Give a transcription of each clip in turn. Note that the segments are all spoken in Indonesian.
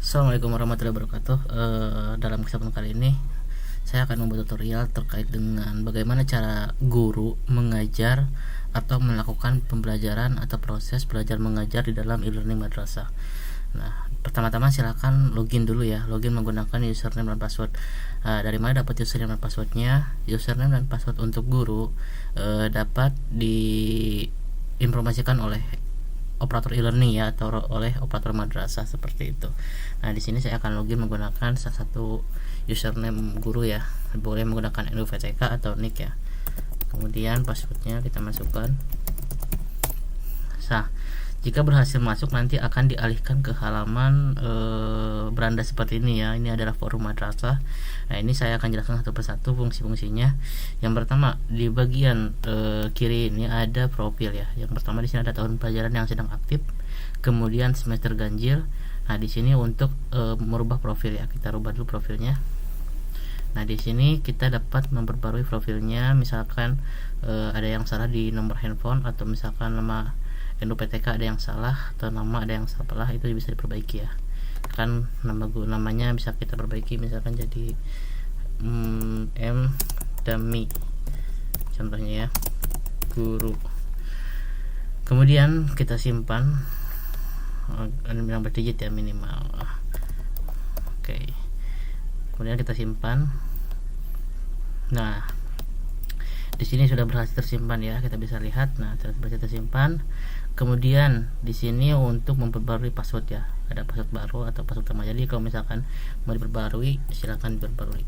Assalamualaikum warahmatullahi wabarakatuh. Dalam kesempatan kali ini saya akan membuat tutorial terkait dengan bagaimana cara guru mengajar atau melakukan pembelajaran atau proses belajar mengajar di dalam e-learning madrasah. Nah, pertama-tama silakan login dulu ya. Login menggunakan username dan password. Dari mana dapat username dan passwordnya? Username dan password untuk guru dapat diinformasikan oleh operator e-learning ya, atau oleh operator madrasah seperti itu. Nah, di sini saya akan login menggunakan salah satu username guru ya. Boleh menggunakan NUVTK atau NIK ya. Kemudian passwordnya kita masukkan. Nah, jika berhasil masuk nanti akan dialihkan ke halaman beranda seperti ini ya. Ini adalah forum madrasah. Nah, ini saya akan jelaskan satu persatu fungsi-fungsinya. Yang pertama, di bagian kiri ini ada profil ya. Yang pertama di sini ada tahun pelajaran yang sedang aktif, kemudian semester ganjil. Nah, di sini untuk merubah profil ya. Kita rubah dulu profilnya. Nah, di sini kita dapat memperbarui profilnya. Misalkan ada yang salah di nomor handphone, atau misalkan nama NUPTK ada yang salah, atau nama ada yang salah, itu bisa diperbaiki ya. Kan namanya bisa kita perbaiki, misalkan jadi M Dami contohnya ya, guru. Kemudian kita simpan, yang berdigit ya minimal. Oke. Kemudian kita simpan. Nah, di sini sudah berhasil tersimpan ya, kita bisa lihat. Nah, berhasil tersimpan. Kemudian di sini untuk memperbarui password ya, ada password baru atau password lama. Jadi kalau misalkan mau diperbarui, silakan diperbarui.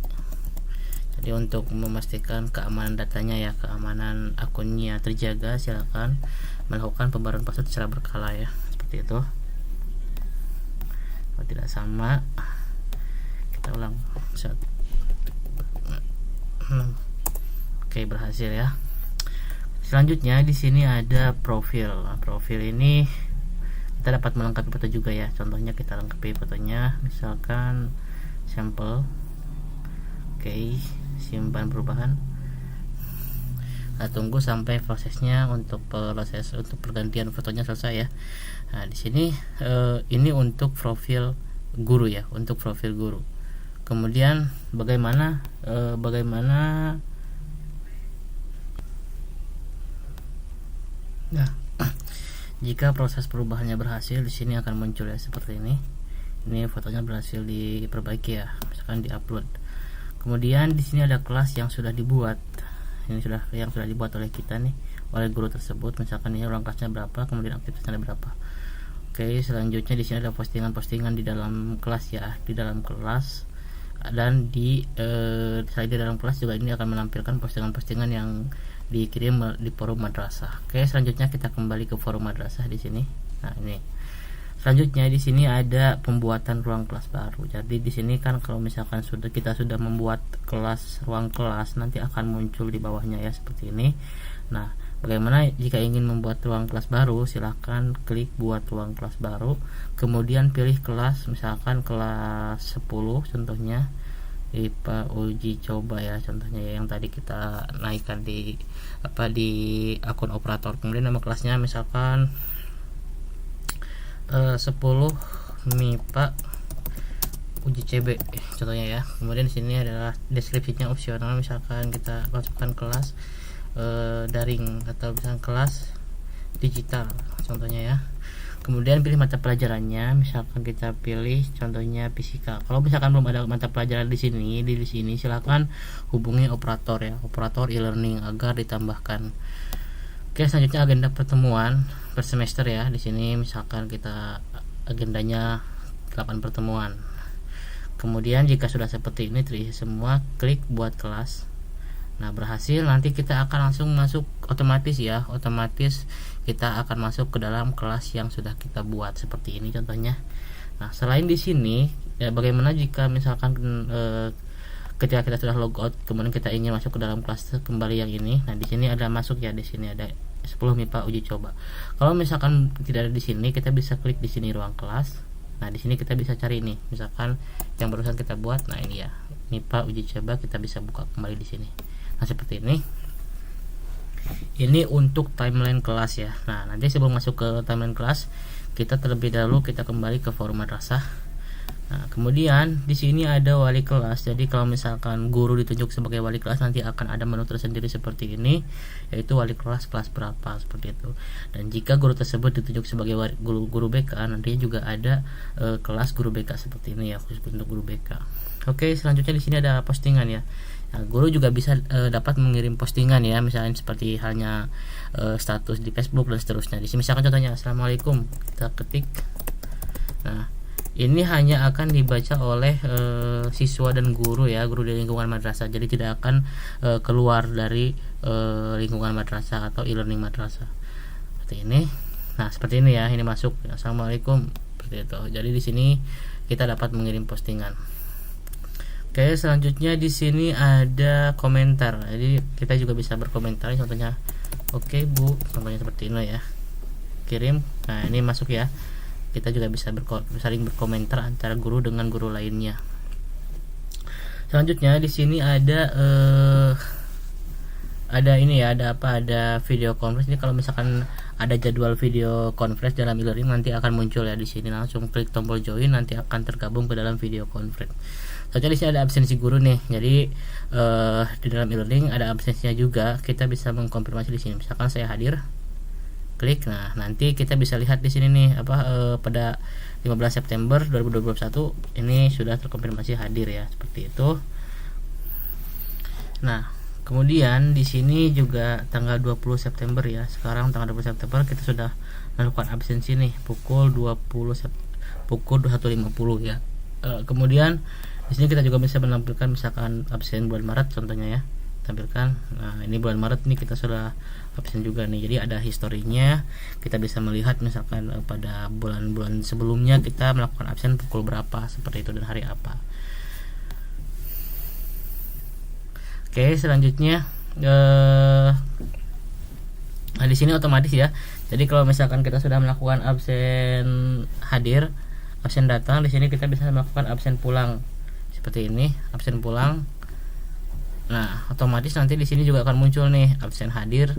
Jadi untuk memastikan keamanan datanya ya, keamanan akunnya terjaga, silakan melakukan pembaruan password secara berkala ya, seperti itu. Kalau tidak sama, kita ulang. Oke, berhasil ya. Selanjutnya di sini ada profil. Nah, profil ini kita dapat melengkapi foto juga ya. Contohnya kita lengkapi fotonya, misalkan sampel. Oke, simpan perubahan. Nah, tunggu sampai prosesnya untuk pergantian fotonya selesai ya. Nah, di sini ini untuk profil guru ya, untuk profil guru. Kemudian bagaimana Nah, jika proses perubahannya berhasil, di sini akan muncul ya seperti ini. Ini fotonya berhasil diperbaiki ya, misalkan diupload. Kemudian di sini ada kelas yang sudah dibuat. Ini yang sudah dibuat oleh kita nih, oleh guru tersebut. Misalkan ini ruang kelasnya berapa, kemudian aktivitasnya berapa. Oke, selanjutnya di sini ada postingan-postingan di dalam kelas ya, di dalam kelas. Dan selain di dalam kelas juga ini akan menampilkan postingan-postingan yang dikirim di forum madrasah. Oke, selanjutnya kita kembali ke forum madrasah di sini. Nah, ini. Selanjutnya di sini ada pembuatan ruang kelas baru. Jadi di sini kan kalau misalkan kita sudah membuat ruang kelas, nanti akan muncul di bawahnya ya seperti ini. Nah, bagaimana jika ingin membuat ruang kelas baru? Silahkan klik buat ruang kelas baru, kemudian pilih kelas, misalkan kelas 10 contohnya, IPA uji coba ya contohnya ya, yang tadi kita naikkan di akun operator. Kemudian nama kelasnya misalkan 10 MIPA uji CB contohnya ya. Kemudian di sini adalah deskripsinya opsional, misalkan kita masukkan kelas daring atau misalkan kelas digital contohnya ya. Kemudian pilih mata pelajarannya, misalkan kita pilih contohnya fisika. Kalau misalkan belum ada mata pelajaran di sini silakan hubungi operator ya, operator e-learning agar ditambahkan. Oke, selanjutnya agenda pertemuan per semester ya. Di sini misalkan kita agendanya 8 pertemuan. Kemudian jika sudah seperti ini terisi semua, klik buat kelas. Nah, berhasil, nanti kita akan langsung masuk otomatis ya, otomatis kita akan masuk ke dalam kelas yang sudah kita buat seperti ini contohnya. Nah, selain di sini ya, bagaimana jika misalkan ketika kita sudah logout kemudian kita ingin masuk ke dalam kelas kembali yang ini. Nah, di sini ada masuk ya, di sini ada 10 MIPA uji coba. Kalau misalkan tidak ada di sini, kita bisa klik di sini ruang kelas. Nah, di sini kita bisa cari nih, misalkan yang barusan kita buat. Nah, ini ya, MIPA uji coba, kita bisa buka kembali di sini. Nah, seperti ini. Ini untuk timeline kelas ya. Nah, nanti sebelum masuk ke timeline kelas, kita terlebih dahulu kita kembali ke forum madrasah. Nah, kemudian di sini ada wali kelas. Jadi kalau misalkan guru ditunjuk sebagai wali kelas, nanti akan ada menu tersendiri seperti ini, yaitu wali kelas kelas berapa, seperti itu. Dan jika guru tersebut ditunjuk sebagai guru BK, nantinya juga ada kelas guru BK seperti ini ya, khusus untuk guru BK. Oke, selanjutnya di sini ada postingan ya. Nah, guru juga bisa dapat mengirim postingan ya, misalnya seperti halnya status di Facebook dan seterusnya. Di sini misalkan contohnya assalamualaikum, kita ketik. Nah, ini hanya akan dibaca oleh siswa dan guru ya, guru di lingkungan madrasah. Jadi tidak akan keluar dari lingkungan madrasah atau e-learning madrasah. Seperti ini. Nah, seperti ini ya, ini masuk. Assalamualaikum, seperti itu. Jadi di sini kita dapat mengirim postingan. Oke, selanjutnya di sini ada komentar. Jadi kita juga bisa berkomentar. Contohnya, oke Bu, contohnya seperti ini ya. Kirim. Nah, ini masuk ya. Kita juga bisa saling berkomentar antara guru dengan guru lainnya. Selanjutnya di sini ada ini ya, ada video conference. Ini kalau misalkan ada jadwal video conference dalam e-learning, nanti akan muncul ya di sini. Langsung klik tombol join, nanti akan tergabung ke dalam video conference. Soalnya di sini ada absensi guru nih. Jadi di dalam e-learning ada absensinya juga. Kita bisa mengkonfirmasi di sini. Misalkan saya hadir, klik. Nah, nanti kita bisa lihat di sini nih pada 15 September 2021 ini sudah terkonfirmasi hadir ya, seperti itu. Nah, kemudian di sini juga tanggal 20 September ya. Sekarang tanggal 20 September kita sudah melakukan absensi nih pukul 21.50 ya. Kemudian di sini kita juga bisa menampilkan misalkan absen bulan Maret contohnya ya. Tampilkan. Nah, ini bulan Maret nih kita sudah absen juga nih. Jadi ada historinya. Kita bisa melihat misalkan pada bulan-bulan sebelumnya kita melakukan absen pukul berapa, seperti itu, dan hari apa. Oke, selanjutnya nah di sini otomatis ya. Jadi kalau misalkan kita sudah melakukan absen hadir, absen datang, di sini kita bisa melakukan absen pulang. Seperti ini, absen pulang. Nah, otomatis nanti di sini juga akan muncul nih absen hadir,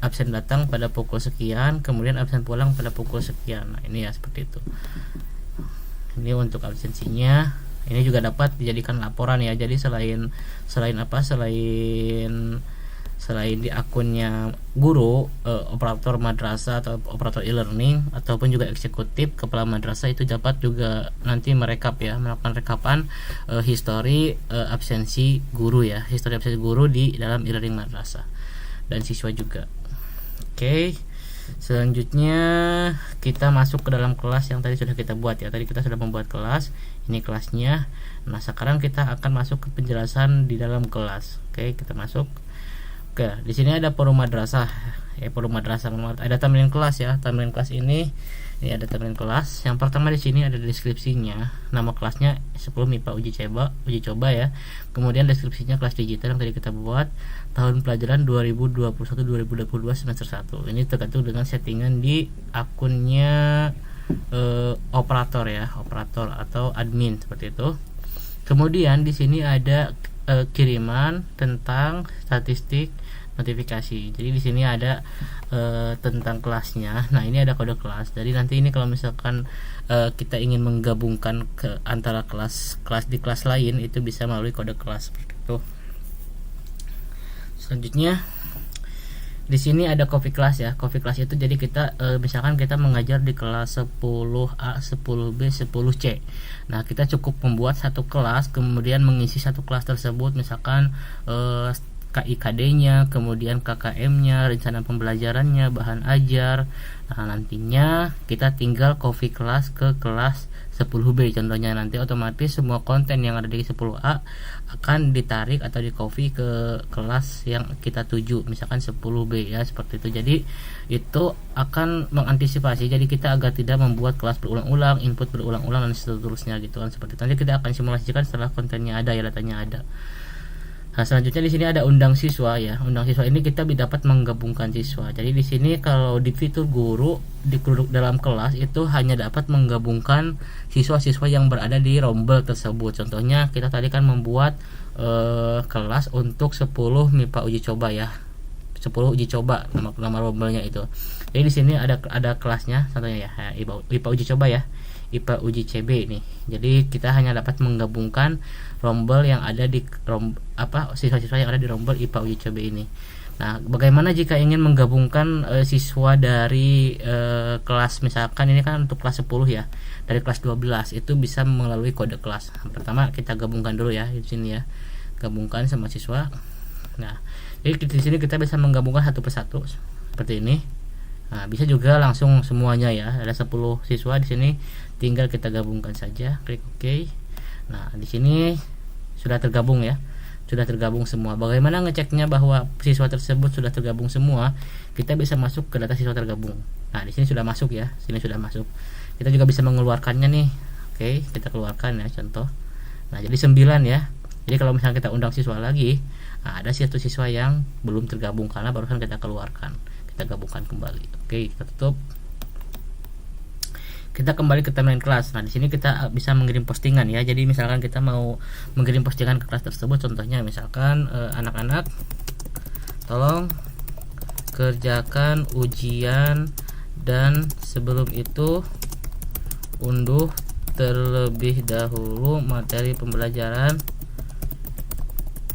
absen datang pada pukul sekian, kemudian absen pulang pada pukul sekian. Nah, ini ya seperti itu. Ini untuk absensinya. Ini juga dapat dijadikan laporan ya. Jadi selain di akunnya guru, operator madrasah atau operator e-learning ataupun juga eksekutif kepala madrasah itu dapat juga nanti merekap ya, melakukan rekapan histori absensi guru ya, histori absensi guru di dalam e-learning madrasah dan siswa juga. Oke, selanjutnya kita masuk ke dalam kelas yang tadi sudah kita buat ya. Tadi kita sudah membuat kelas, ini kelasnya. Nah, sekarang kita akan masuk ke penjelasan di dalam kelas. Oke, kita masuk. Oke, di sini ada forum madrasah. Forum madrasah ada tampilan kelas ya. Tampilan kelas ini ada tampilan kelas. Yang pertama di sini ada deskripsinya. Nama kelasnya 10 MIPA uji coba ya. Kemudian deskripsinya kelas digital yang tadi kita buat, tahun pelajaran 2021-2022 semester 1. Ini tergantung dengan settingan di akunnya operator ya, operator atau admin seperti itu. Kemudian di sini ada kiriman tentang statistik notifikasi. Jadi di sini ada tentang kelasnya. Nah, ini ada kode kelas. Jadi nanti ini kalau misalkan kita ingin menggabungkan ke antara kelas di kelas lain, itu bisa melalui kode kelas seperti itu. Selanjutnya di sini ada coffee class ya. Coffee class itu jadi kita misalkan kita mengajar di kelas 10A, 10B, 10C. Nah, kita cukup membuat satu kelas, kemudian mengisi satu kelas tersebut, misalkan KIKD-nya, kemudian KKM-nya, rencana pembelajarannya, bahan ajar. Nah, nantinya kita tinggal copy kelas ke kelas 10B contohnya. Nanti otomatis semua konten yang ada di 10A akan ditarik atau di copy ke kelas yang kita tuju, misalkan 10B ya, seperti itu. Jadi itu akan mengantisipasi, jadi kita agar tidak membuat kelas berulang-ulang, input berulang-ulang dan seterusnya gitu kan, seperti itu. Nanti kita akan simulasikan setelah kontennya ada ya, datanya ada. Nah, selanjutnya di sini ada undang siswa ya. Undang siswa ini kita dapat menggabungkan siswa. Jadi di sini kalau di fitur guru di dalam kelas itu hanya dapat menggabungkan siswa-siswa yang berada di rombel tersebut. Contohnya kita tadi kan membuat kelas untuk 10 MIPA uji coba ya. 10 uji coba nama rombelnya itu. Jadi di sini ada kelasnya contohnya ya, IPA uji coba ya. IPA Uji CB nih. Jadi kita hanya dapat menggabungkan rombel yang ada di siswa-siswa yang ada di rombel IPA Uji CB ini. Nah, bagaimana jika ingin menggabungkan siswa dari kelas, misalkan ini kan untuk kelas 10 ya, dari kelas 12 itu bisa melalui kode kelas. Pertama kita gabungkan dulu ya di sini ya, gabungkan sama siswa. Nah, jadi di sini kita bisa menggabungkan satu persatu seperti ini. Nah, bisa juga langsung semuanya ya, ada 10 siswa di sini, tinggal kita gabungkan saja, klik OK. Nah, di sini sudah tergabung ya. Sudah tergabung semua. Bagaimana ngeceknya bahwa siswa tersebut sudah tergabung semua? Kita bisa masuk ke data siswa tergabung. Nah, di sini sudah masuk ya. Sini sudah masuk. Kita juga bisa mengeluarkannya nih. Oke, kita keluarkan ya contoh. Nah, jadi 9 ya. Jadi kalau misalnya kita undang siswa lagi, nah, ada satu siswa yang belum tergabung karena barusan kita keluarkan. Kita gabungkan kembali. Oke, kita tutup. Kita kembali ke timeline kelas. Nah, di sini kita bisa mengirim postingan ya. Jadi misalkan kita mau mengirim postingan ke kelas tersebut, contohnya misalkan anak-anak tolong kerjakan ujian dan sebelum itu unduh terlebih dahulu materi pembelajaran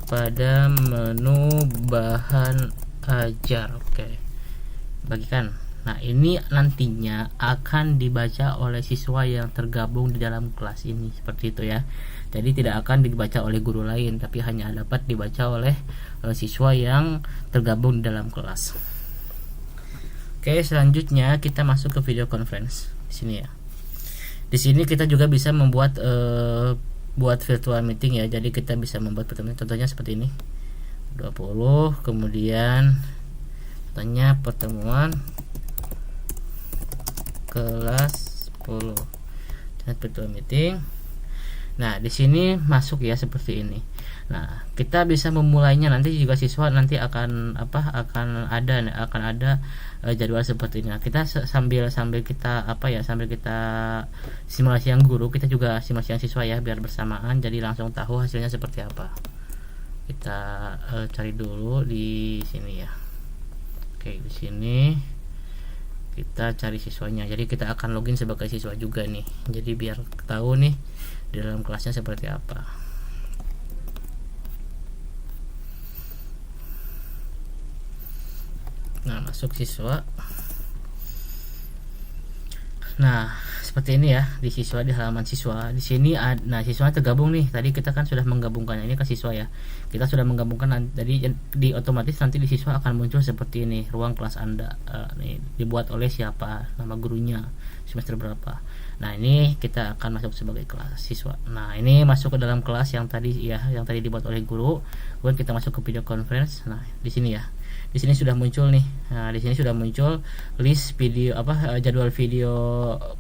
pada menu bahan ajar. Oke. Bagikan. Nah, ini nantinya akan dibaca oleh siswa yang tergabung di dalam kelas ini, seperti itu ya. Jadi tidak akan dibaca oleh guru lain, tapi hanya dapat dibaca oleh siswa yang tergabung di dalam kelas. Oke, selanjutnya kita masuk ke video conference di sini ya. Di sini kita juga bisa membuat buat virtual meeting ya. Jadi kita bisa membuat pertemuan, contohnya seperti ini. 20, kemudian contohnya pertemuan kelas 10 virtual meeting. Nah, di sini masuk ya seperti ini. Nah, kita bisa memulainya nanti juga siswa nanti akan ada jadwal seperti ini. Nah, kita sambil kita sambil kita simulasi yang guru, kita juga simulasi yang siswa ya, biar bersamaan jadi langsung tahu hasilnya seperti apa. Kita cari dulu di sini ya. Oke, di sini kita cari siswanya. Jadi kita akan login sebagai siswa juga nih. Jadi biar tahu nih di dalam kelasnya seperti apa. Nah, masuk siswa. Nah, seperti ini ya, di siswa, di halaman siswa. Di sini nah, siswa tergabung nih. Tadi kita kan sudah menggabungkan, ini ke siswa ya. Kita sudah menggabungkan, jadi di otomatis nanti di siswa akan muncul seperti ini, ruang kelas Anda. Nih, dibuat oleh siapa, nama gurunya, semester berapa. Nah, ini kita akan masuk sebagai kelas siswa. Nah, ini masuk ke dalam kelas yang tadi ya, yang tadi dibuat oleh guru. Kemudian kita masuk ke video conference. Nah, di sini ya. Di sini sudah muncul nih. Nah, di sini sudah muncul list video jadwal video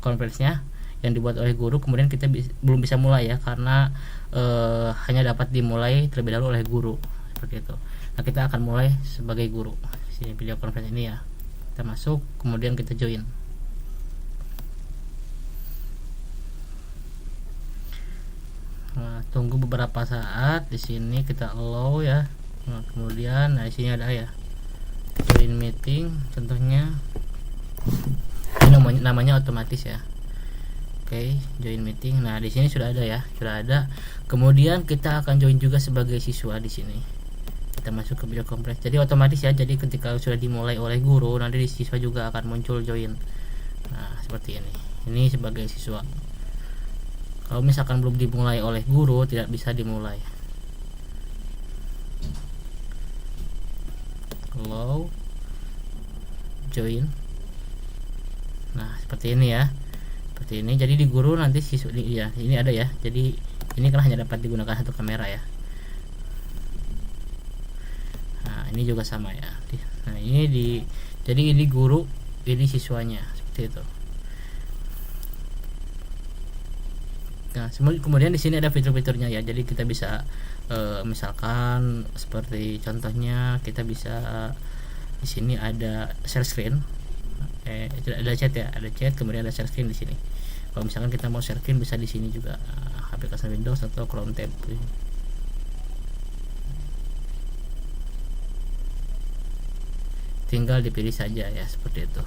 conference-nya yang dibuat oleh guru. Kemudian kita belum bisa mulai ya, karena hanya dapat dimulai terlebih dahulu oleh guru, seperti itu. Nah, kita akan mulai sebagai guru. Sini video conference ini ya. Kita masuk, kemudian kita join. Nah, tunggu beberapa saat. Di sini kita allow ya. Nah, kemudian di sini ada ya, join meeting, contohnya ini namanya otomatis ya. Oke, join meeting. Nah, di sini sudah ada ya, sudah ada. Kemudian kita akan join juga sebagai siswa di sini. Kita masuk ke video conference. Jadi otomatis ya. Jadi ketika sudah dimulai oleh guru, nanti di siswa juga akan muncul join. Nah, seperti ini. Ini sebagai siswa. Kalau misalkan belum dimulai oleh guru, tidak bisa dimulai. Allow, join. Nah, seperti ini ya, seperti ini. Jadi di guru nanti siswa ya, ini ada ya. Jadi ini kan hanya dapat digunakan satu kamera ya. Nah, ini juga sama ya. Nah, ini jadi ini guru, ini siswanya, seperti itu. Nah, kemudian di sini ada fitur-fiturnya ya. Jadi kita bisa misalkan seperti contohnya kita bisa di sini ada share screen. Ada chat ya, ada chat, kemudian ada share screen di sini. Kalau misalkan kita mau share screen bisa di sini juga, aplikasi Windows atau Chrome tab. Tinggal dipilih saja ya, seperti itu.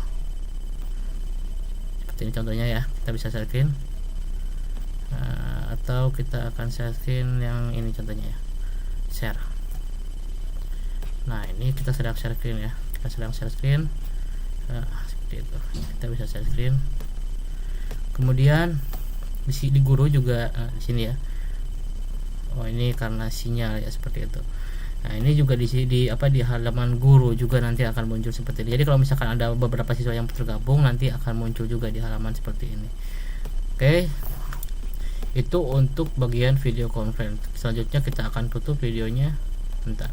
Seperti ini contohnya ya, kita bisa share screen. atau kita akan share screen yang ini contohnya ya, share. Nah ini kita sedang share screen ya, kita sedang share screen. Seperti itu, kita bisa share screen. Kemudian di guru juga di sini ya. Oh ini karena sinyal ya, seperti itu. Nah ini juga di halaman guru juga nanti akan muncul seperti ini. Jadi kalau misalkan ada beberapa siswa yang tergabung, nanti akan muncul juga di halaman seperti ini. Oke, itu untuk bagian video conference. Selanjutnya kita akan tutup videonya. Bentar,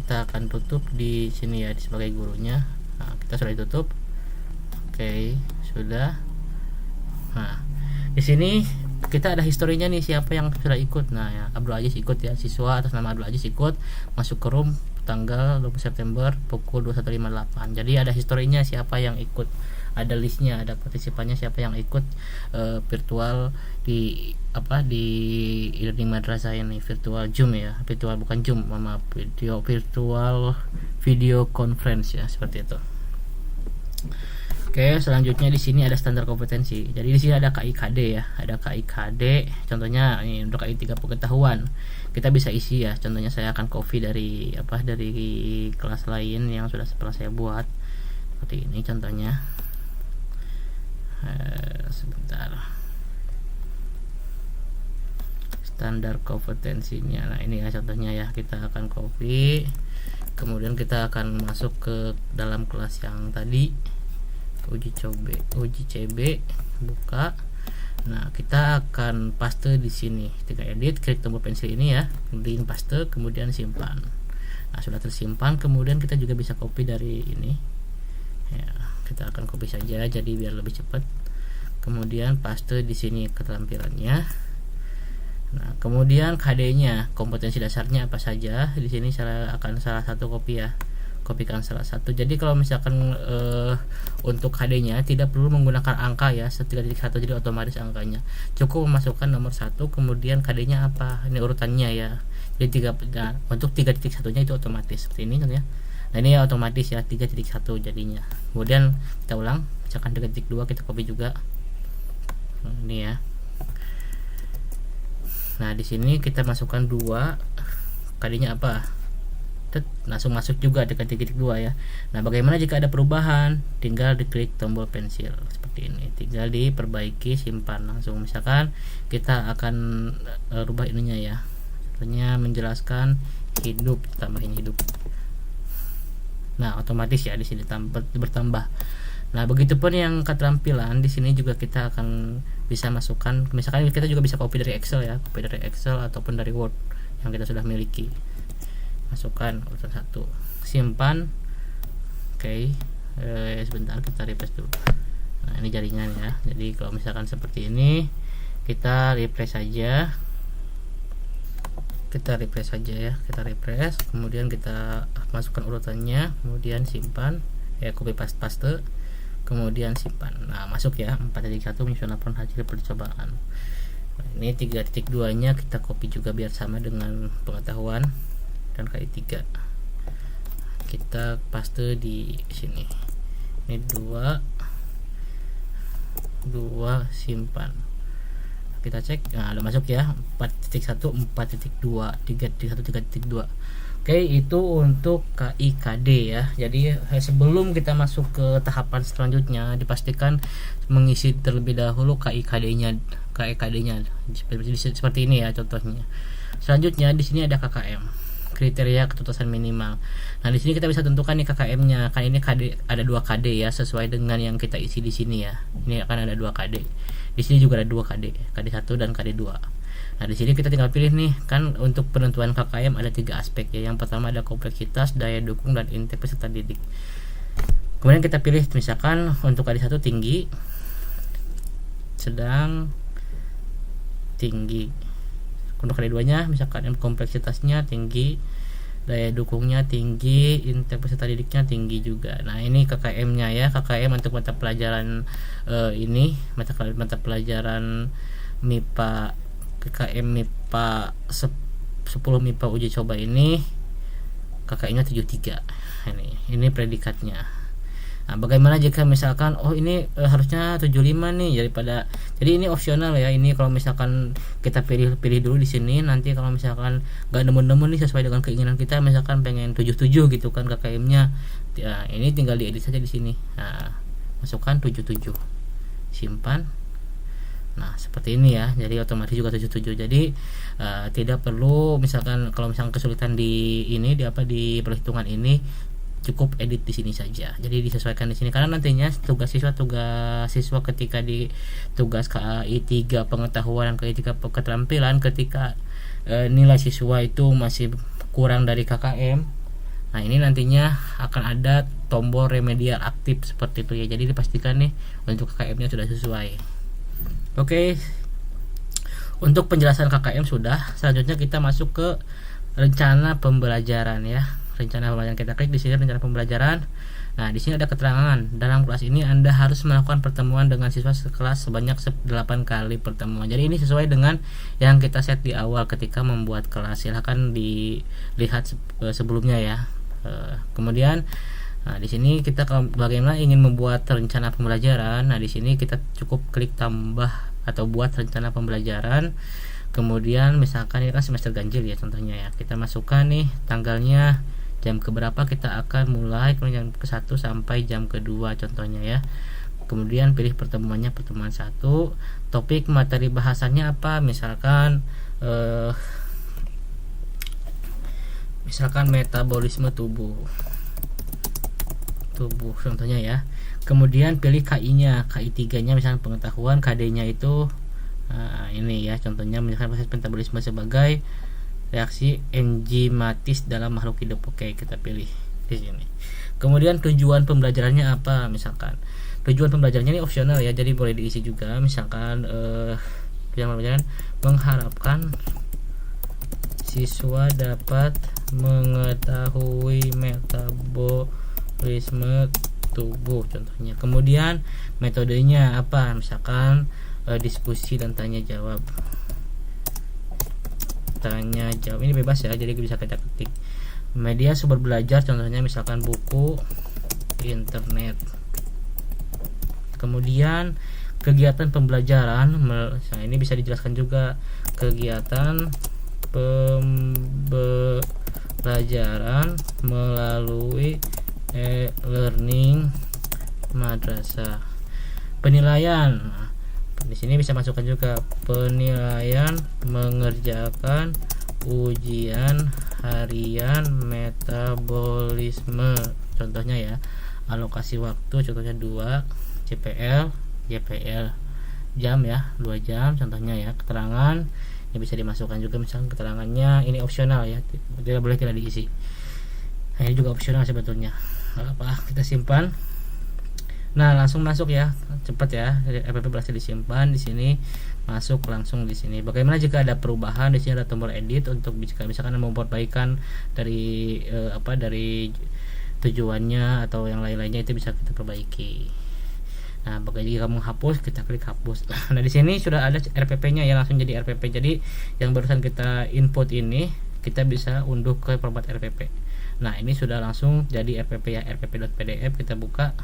kita akan tutup di sini ya, sebagai gurunya. Nah kita sudah ditutup. Oke, sudah. Nah di sini kita ada historinya nih, siapa yang sudah ikut. Nah ya, Abdul Aziz ikut ya, siswa atas nama Abdul Aziz ikut masuk ke room tanggal 20 September pukul 21.58. Jadi ada historinya siapa yang ikut, ada listnya, ada partisipannya siapa yang ikut virtual di e-learning madrasah ini, virtual Zoom ya, virtual bukan Zoom, virtual video conference ya, seperti itu. Oke, selanjutnya di sini ada standar kompetensi. Jadi di sini ada KIKD ya, ada KIKD. Contohnya ini untuk KI 3 pengetahuan. Kita bisa isi ya. Contohnya saya akan copy dari kelas lain yang sudah pernah saya buat. Seperti ini contohnya. Sebentar. Standar kompetensinya. Nah, ini ya contohnya ya. Kita akan copy. Kemudian kita akan masuk ke dalam kelas yang tadi. Uji CB, buka. Nah kita akan paste di sini, tinggal edit, klik tombol pensil ini ya, kemudian paste, kemudian simpan. Nah sudah tersimpan. Kemudian kita juga bisa copy dari ini ya, kita akan copy saja jadi biar lebih cepat. Kemudian paste di sini keterampilannya. Nah kemudian KD-nya, kompetensi dasarnya apa saja. Di sini saya akan salah satu copy ya, kopikan salah satu. Jadi kalau misalkan untuk KD-nya tidak perlu menggunakan angka ya, 3.1 jadi otomatis angkanya. Cukup memasukkan nomor 1, kemudian KD-nya apa, ini urutannya ya. Jadi untuk 3.1-nya itu otomatis seperti ini ya. Nah ini ya otomatis ya, 3.1 jadinya. Kemudian kita ulang, misalkan 3.2 kita copy juga. Nah, ini ya. Nah di sini kita masukkan 2, KD-nya apa, langsung masuk juga dengan 3.2 ya. Nah bagaimana jika ada perubahan, tinggal diklik tombol pensil seperti ini, tinggal diperbaiki, simpan langsung. Misalkan kita akan rubah ininya ya, contohnya menjelaskan hidup, tambahin hidup. Nah otomatis ya di sini bertambah. Nah begitupun yang keterampilan di sini juga kita akan bisa masukkan, misalkan kita juga bisa copy dari Excel ya, copy dari Excel ataupun dari Word yang kita sudah miliki. Masukkan urutan 1, simpan. Oke, sebentar kita refresh dulu. Nah ini jaringan ya, jadi kalau misalkan seperti ini kita refresh saja, kita refresh, kemudian kita masukkan urutannya, kemudian simpan ya, copy paste, kemudian simpan. Nah masuk ya, 4.1 menyusun laporan hasil percobaan. Nah, ini 3.2 nya kita copy juga biar sama dengan pengetahuan dan KI 3, kita paste di sini. Ini 2 simpan, kita cek. Nah, udah masuk ya, 4.1, 4.2, 3.1, 3.2. Oke, itu untuk KIKD ya. Jadi sebelum kita masuk ke tahapan selanjutnya, dipastikan mengisi terlebih dahulu KIKD-nya seperti ini ya contohnya. Selanjutnya di sini ada KKM, kriteria ketuntasan minimal. Nah di sini kita bisa tentukan nih KKM-nya. Kan ini KD, ada 2 KD ya, sesuai dengan yang kita isi di sini ya. Ini akan ada 2 KD. Di sini juga ada 2 KD, KD 1 dan KD 2. Nah di sini kita tinggal pilih nih, kan untuk penentuan KKM ada 3 aspek ya. Yang pertama ada kompleksitas, daya dukung, dan intake peserta didik. Kemudian kita pilih misalkan untuk KD 1 tinggi, sedang, tinggi. Untuk KD 2 nya misalkan kompleksitasnya tinggi, daya dukungnya tinggi, intake peserta didiknya tinggi juga. Nah ini KKM-nya ya, KKM untuk mata pelajaran ini mata pelajaran MIPA, KKM MIPA 10 MIPA uji coba ini KKM-nya 73. Ini predikatnya. Nah, bagaimana jika misalkan ini harusnya 75 nih jadi ini opsional ya. Ini kalau misalkan kita pilih dulu di sini, nanti kalau misalkan gak nemu-nemu nih sesuai dengan keinginan kita, misalkan pengen 77 gitu kan KKM-nya. Ya, ini tinggal diedit saja di sini. Nah, masukkan 77. Simpan. Nah, seperti ini ya. Jadi otomatis juga 77. Jadi tidak perlu misalkan kalau misalkan kesulitan di perhitungan ini, cukup edit di sini saja. Jadi disesuaikan di sini karena nantinya tugas siswa ketika di tugas KAI 3 pengetahuan dan KAI 3 keterampilan, ketika nilai siswa itu masih kurang dari KKM. Nah, ini nantinya akan ada tombol remedial aktif seperti itu ya. Jadi dipastikan nih untuk KKM-nya sudah sesuai. Oke. Untuk penjelasan KKM sudah. Selanjutnya kita masuk ke rencana pembelajaran ya. Rencana pembelajaran, kita klik di sini rencana pembelajaran. Nah, di sini ada keterangan dalam kelas ini Anda harus melakukan pertemuan dengan siswa sekelas sebanyak 8 kali pertemuan. Jadi ini sesuai dengan yang kita set di awal ketika membuat kelas. Silahkan dilihat sebelumnya ya. Kemudian di sini kita kalau bagaimana ingin membuat rencana pembelajaran. Nah, di sini kita cukup klik tambah atau buat rencana pembelajaran. Kemudian misalkan ini kan semester ganjil ya contohnya ya. Kita masukkan nih tanggalnya, jam keberapa kita akan mulai, kemudian jam ke-1 sampai jam ke-2 contohnya ya. Kemudian pilih pertemuannya pertemuan 1. Topik materi bahasannya apa? Misalkan metabolisme tubuh contohnya ya. Kemudian pilih KI-nya, KI 3-nya misalkan pengetahuan, KD-nya itu ini ya contohnya misalkan proses metabolisme sebagai reaksi enzimatis dalam makhluk hidup. Oke, kita pilih di sini. Kemudian tujuan pembelajarannya apa? Misalkan tujuan pembelajarannya ini opsional ya, jadi boleh diisi juga. Misalkan tujuan pembelajaran mengharapkan siswa dapat mengetahui metabolisme tubuh contohnya. Kemudian metodenya apa? Misalkan diskusi dan tanya jawab. Ini bebas ya, jadi bisa kita ketik. Media sumber belajar contohnya misalkan buku, internet. Kemudian kegiatan pembelajaran, ini bisa dijelaskan juga kegiatan pembelajaran melalui e-learning madrasah. Penilaian, di sini bisa masukkan juga penilaian mengerjakan ujian harian metabolisme contohnya ya. Alokasi waktu contohnya 2 CPL jam ya, 2 jam contohnya ya. Keterangan ini bisa dimasukkan juga, misalnya keterangannya ini opsional ya, tidak boleh tidak diisi. Nah, ini juga opsional sebetulnya. Apa kita simpan. Nah, langsung masuk ya, cepat ya. RPP berhasil disimpan di sini, masuk langsung di sini. Bagaimana jika ada perubahan? Di sini ada tombol edit untuk jika misalkan mau perbaikan dari dari tujuannya atau yang lain-lainnya, itu bisa kita perbaiki. Nah, bagaimana jika menghapus? Kita klik hapus. Nah, di sini sudah ada RPP-nya ya, langsung jadi RPP. Jadi yang barusan kita input ini kita bisa unduh ke format RPP. Nah, ini sudah langsung jadi RPP ya, rpp.pdf. Kita buka.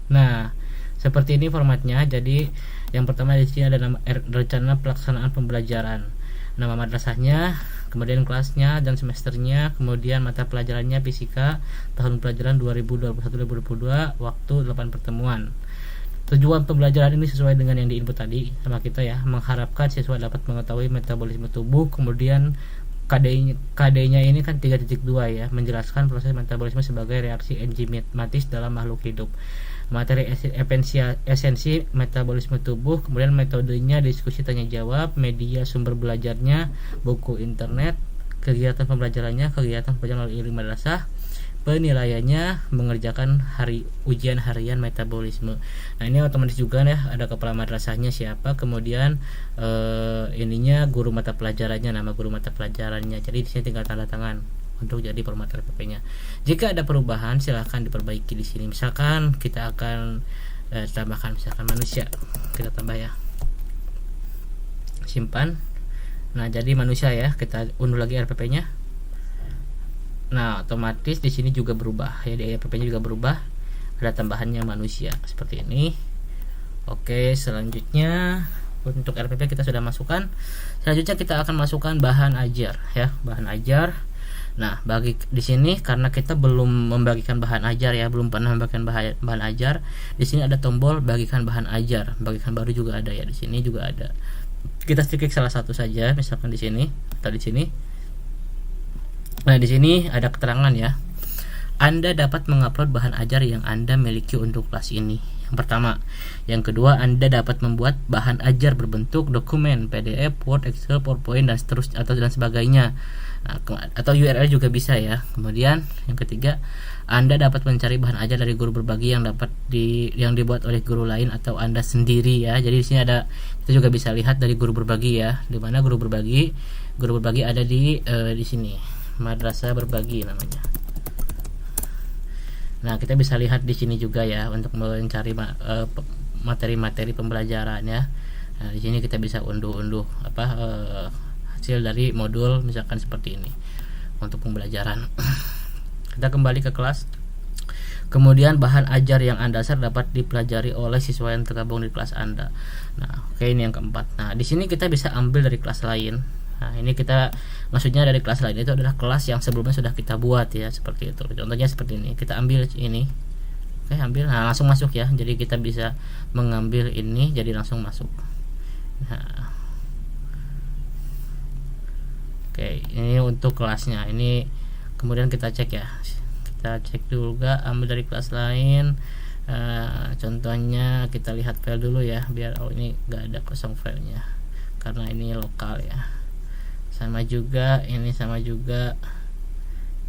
Nah, seperti ini formatnya. Jadi yang pertama di sini ada nama rencana pelaksanaan pembelajaran, nama madrasahnya, kemudian kelasnya dan semesternya, kemudian mata pelajarannya fisika, tahun pelajaran 2021-2022, waktu 8 pertemuan. Tujuan pembelajaran ini sesuai dengan yang diinput tadi sama kita ya, mengharapkan siswa dapat mengetahui metabolisme tubuh. Kemudian KD-nya ini kan 3.2 ya, menjelaskan proses metabolisme sebagai reaksi enzimatis dalam makhluk hidup. Materi esensi metabolisme tubuh, kemudian metodenya diskusi tanya jawab, media sumber belajarnya buku internet, kegiatan pembelajarannya kegiatan pembelajaran melalui madrasah, penilaiannya mengerjakan ujian harian metabolisme. Nah, ini otomatis juga ya, ada kepala madrasahnya siapa, kemudian ininya guru mata pelajarannya, nama guru mata pelajarannya. Jadi di sini tinggal tanda tangan untuk jadi format RPP-nya. Jika ada perubahan silahkan diperbaiki di sini. Misalkan kita akan tambahkan misalkan manusia, kita tambah ya. Simpan. Nah, jadi manusia ya, kita unduh lagi RPP-nya. Nah, otomatis di sini juga berubah ya, di RPP-nya juga berubah, ada tambahannya manusia seperti ini. Oke, selanjutnya untuk RPP kita sudah masukkan. Selanjutnya kita akan masukkan bahan ajar ya, bahan ajar. Nah, bagi di sini karena kita belum membagikan bahan ajar ya, belum pernah membagikan bahan ajar. Di sini ada tombol bagikan bahan ajar, bagikan baru juga ada ya, di sini juga ada. Kita klik salah satu saja, misalkan di sini atau di sini. Nah, di sini ada keterangan ya. Anda dapat mengupload bahan ajar yang Anda miliki untuk kelas ini. Yang pertama. Yang kedua, Anda dapat membuat bahan ajar berbentuk dokumen, PDF, Word, Excel, PowerPoint dan seterusnya atau dan sebagainya. Nah, atau URL juga bisa ya. Kemudian yang ketiga, Anda dapat mencari bahan ajar dari guru berbagi yang dibuat oleh guru lain atau Anda sendiri ya. Jadi di sini ada, kita juga bisa lihat dari guru berbagi ya. Di mana guru berbagi ada di sini. Madrasah Berbagi namanya. Nah, kita bisa lihat di sini juga ya untuk mencari materi-materi pembelajaran ya. Nah, di sini kita bisa unduh hasil dari modul misalkan seperti ini untuk pembelajaran. Kita kembali ke kelas. Kemudian bahan ajar yang Anda share dapat dipelajari oleh siswa yang tergabung di kelas Anda. Nah, oke, ini yang keempat. Nah, di sini kita bisa ambil dari kelas lain. Nah, ini kita maksudnya dari kelas lain itu adalah kelas yang sebelumnya sudah kita buat ya, seperti itu. Contohnya seperti ini. Kita ambil ini. Oke, ambil. Nah, langsung masuk ya. Jadi kita bisa mengambil ini jadi langsung masuk. Nah. Oke, ini untuk kelasnya. Ini kemudian kita cek ya. Kita cek dulu ambil dari kelas lain. Contohnya kita lihat file dulu ya, biar ini enggak ada kosong filenya. Karena ini lokal ya. Sama juga, ini sama juga.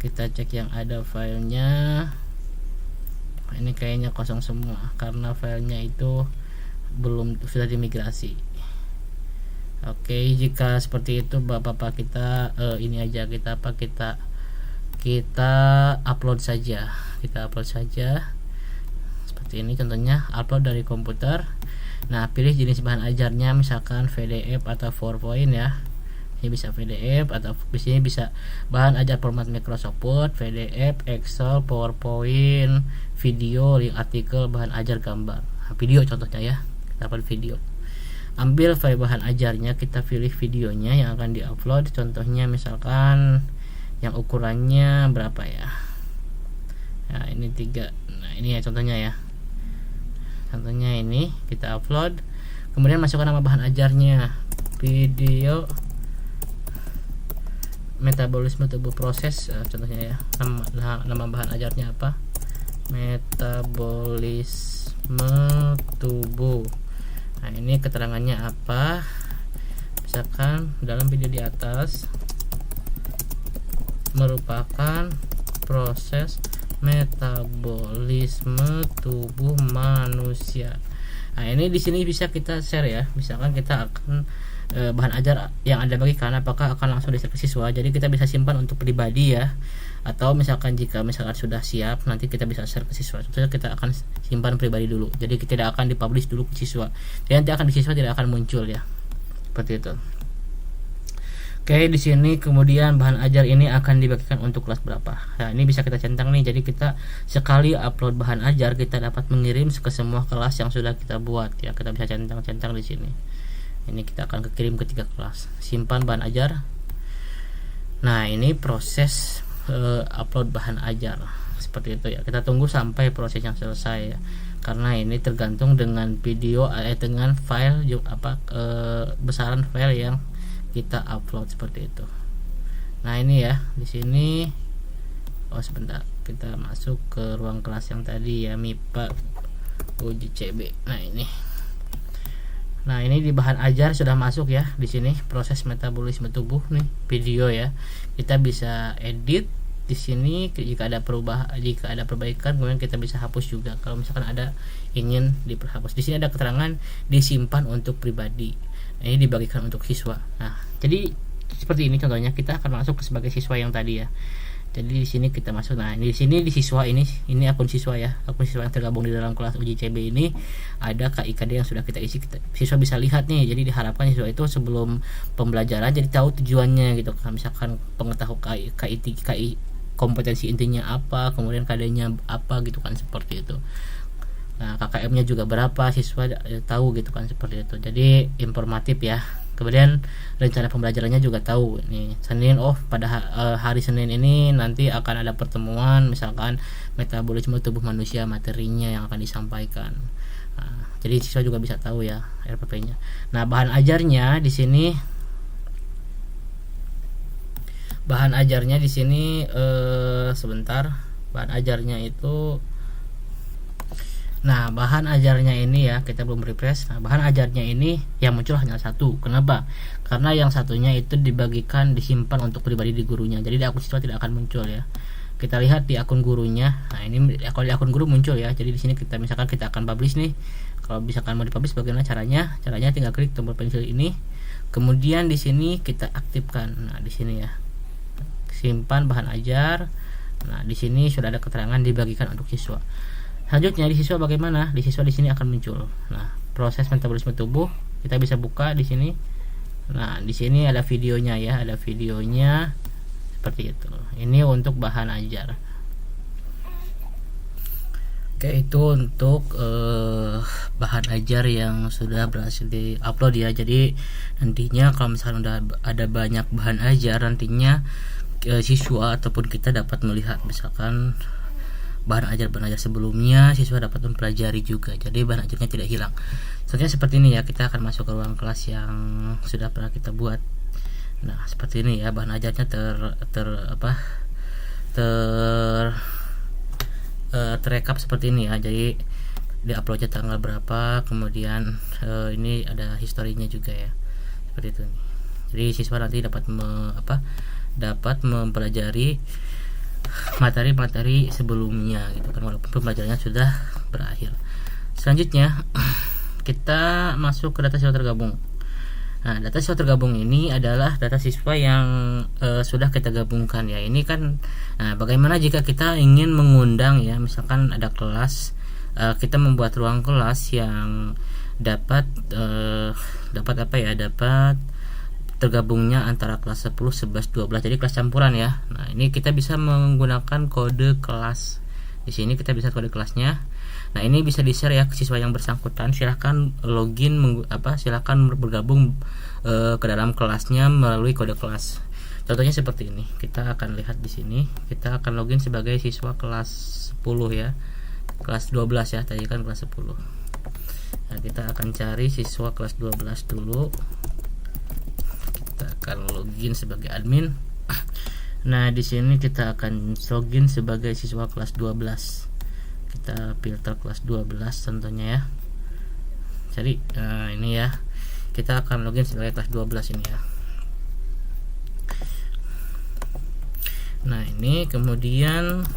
Kita cek yang ada filenya. Ini kayaknya kosong semua karena filenya itu belum sudah dimigrasi. Oke, jika seperti itu bapak-bapak kita ini aja kita upload saja. Kita upload saja. Seperti ini contohnya, upload dari komputer. Nah, pilih jenis bahan ajarnya misalkan PDF atau PowerPoint ya. Ini bisa PDF atau di sini bisa bahan ajar format Microsoft Word, PDF, Excel, PowerPoint, video, link artikel, bahan ajar gambar. Nah, video contohnya ya. Kita upload video. Ambil file bahan ajarnya, kita pilih videonya yang akan diupload. Contohnya misalkan yang ukurannya berapa ya? Nah, ini 3. Nah, ini ya contohnya ya. Contohnya ini kita upload. Kemudian masukkan nama bahan ajarnya. Video metabolisme tubuh proses, contohnya ya. Nama bahan ajarnya apa? Metabolisme tubuh. Nah, ini keterangannya apa? Misalkan dalam video di atas merupakan proses metabolisme tubuh manusia. Nah, ini di sini bisa kita share ya. Misalkan kita akan bahan ajar yang Anda bagikan apakah akan langsung di-share ke siswa. Jadi kita bisa simpan untuk pribadi ya. Atau misalkan jika misalkan sudah siap, nanti kita bisa share ke siswa. Contohnya kita akan simpan pribadi dulu. Jadi kita tidak akan dipublish dulu ke siswa. Jadi nanti akan di siswa tidak akan muncul ya. Seperti itu. Oke, di sini kemudian bahan ajar ini akan dibagikan untuk kelas berapa. Nah, ini bisa kita centang nih. Jadi kita sekali upload bahan ajar kita dapat mengirim ke semua kelas yang sudah kita buat ya. Kita bisa centang-centang di sini. Ini kita akan kirim ke 3 kelas. Simpan bahan ajar. Nah, ini proses upload bahan ajar seperti itu ya. Kita tunggu sampai prosesnya selesai ya. Karena ini tergantung dengan video dengan file besaran file yang kita upload seperti itu. Nah, ini ya di sini. Oh, sebentar, kita masuk ke ruang kelas yang tadi ya, MIPA uji CB. Nah, ini di bahan ajar sudah masuk ya. Di sini proses metabolisme tubuh nih, video ya. Kita bisa edit di sini jika ada perbaikan, kemudian kita bisa hapus juga kalau misalkan ada ingin diperhapus. Di sini ada keterangan disimpan untuk pribadi. Nah, ini dibagikan untuk siswa. Nah, jadi seperti ini contohnya, kita akan masuk sebagai siswa yang tadi ya. Jadi di sini kita masuk. Nah, di sini di siswa ini akun siswa ya. Akun siswa yang tergabung di dalam kelas uji CB ini ada KIKD yang sudah kita isi. Siswa bisa lihat nih. Jadi diharapkan siswa itu sebelum pembelajaran jadi tahu tujuannya gitu. Misalkan pengetahuan KI kompetensi intinya apa, kemudian KD-nya apa gitu kan, seperti itu. Nah, KKM-nya juga berapa, siswa tahu gitu kan, seperti itu. Jadi informatif ya. Kemudian rencana pembelajarannya juga tahu. Nih, Senin, pada hari Senin ini nanti akan ada pertemuan misalkan metabolisme tubuh manusia, materinya yang akan disampaikan. Nah, jadi siswa juga bisa tahu ya RPP-nya. Nah, bahan ajarnya di sini sebentar. Bahan ajarnya itu bahan ajarnya ini ya, kita belum refresh. Nah, bahan ajarnya ini yang muncul hanya satu. Kenapa? Karena yang satunya itu dibagikan, disimpan untuk pribadi di gurunya. Jadi di akun siswa tidak akan muncul ya. Kita lihat di akun gurunya. Nah, ini kalau di akun guru muncul ya. Jadi di sini kita misalkan kita akan publish nih. Kalau misalkan mau dipublish, bagaimana caranya? Caranya tinggal klik tombol pensil ini. Kemudian di sini kita aktifkan. Nah, di sini ya. Simpan bahan ajar. Nah, di sini sudah ada keterangan dibagikan untuk siswa. Selanjutnya di siswa bagaimana? Di siswa di sini akan muncul. Nah, proses metabolisme tubuh kita bisa buka di sini. Nah, di sini ada videonya ya, ada videonya seperti itu. Ini untuk bahan ajar. Oke, itu untuk bahan ajar yang sudah berhasil di-upload ya. Jadi nantinya kalau misalkan udah ada banyak bahan ajar, nantinya siswa ataupun kita dapat melihat misalkan bahan ajar sebelumnya, siswa dapat mempelajari juga. Jadi bahan ajarnya tidak hilang. Selanjutnya seperti ini ya, kita akan masuk ke ruang kelas yang sudah pernah kita buat. Nah, seperti ini ya, bahan ajarnya terekap seperti ini ya. Jadi diuploadnya tanggal berapa, kemudian ini ada historinya juga ya, seperti itu nih. Jadi siswa nanti dapat mempelajari materi-materi sebelumnya gitu kan, walaupun pembelajarannya sudah berakhir. Selanjutnya kita masuk ke data siswa tergabung. Nah, data siswa tergabung ini adalah data siswa yang sudah kita gabungkan ya. Ini kan bagaimana jika kita ingin mengundang ya, misalkan ada kelas, kita membuat ruang kelas yang dapat tergabungnya antara kelas 10, 11, 12. Jadi kelas campuran ya. Nah, ini kita bisa menggunakan kode kelas. Di sini kita bisa kode kelasnya. Nah, ini bisa di-share ya ke siswa yang bersangkutan. Silahkan login silahkan bergabung ke dalam kelasnya melalui kode kelas. Contohnya seperti ini. Kita akan lihat di sini. Kita akan login sebagai siswa kelas 10 ya. Kelas 12 ya, tadi kan kelas 10. Nah, kita akan cari siswa kelas 12 dulu. Kita akan login sebagai admin. Nah, di sini kita akan login sebagai siswa kelas 12. Kita filter kelas 12 tentunya ya. Jadi ini ya. Kita akan login sebagai kelas 12 ini ya. Nah, ini kemudian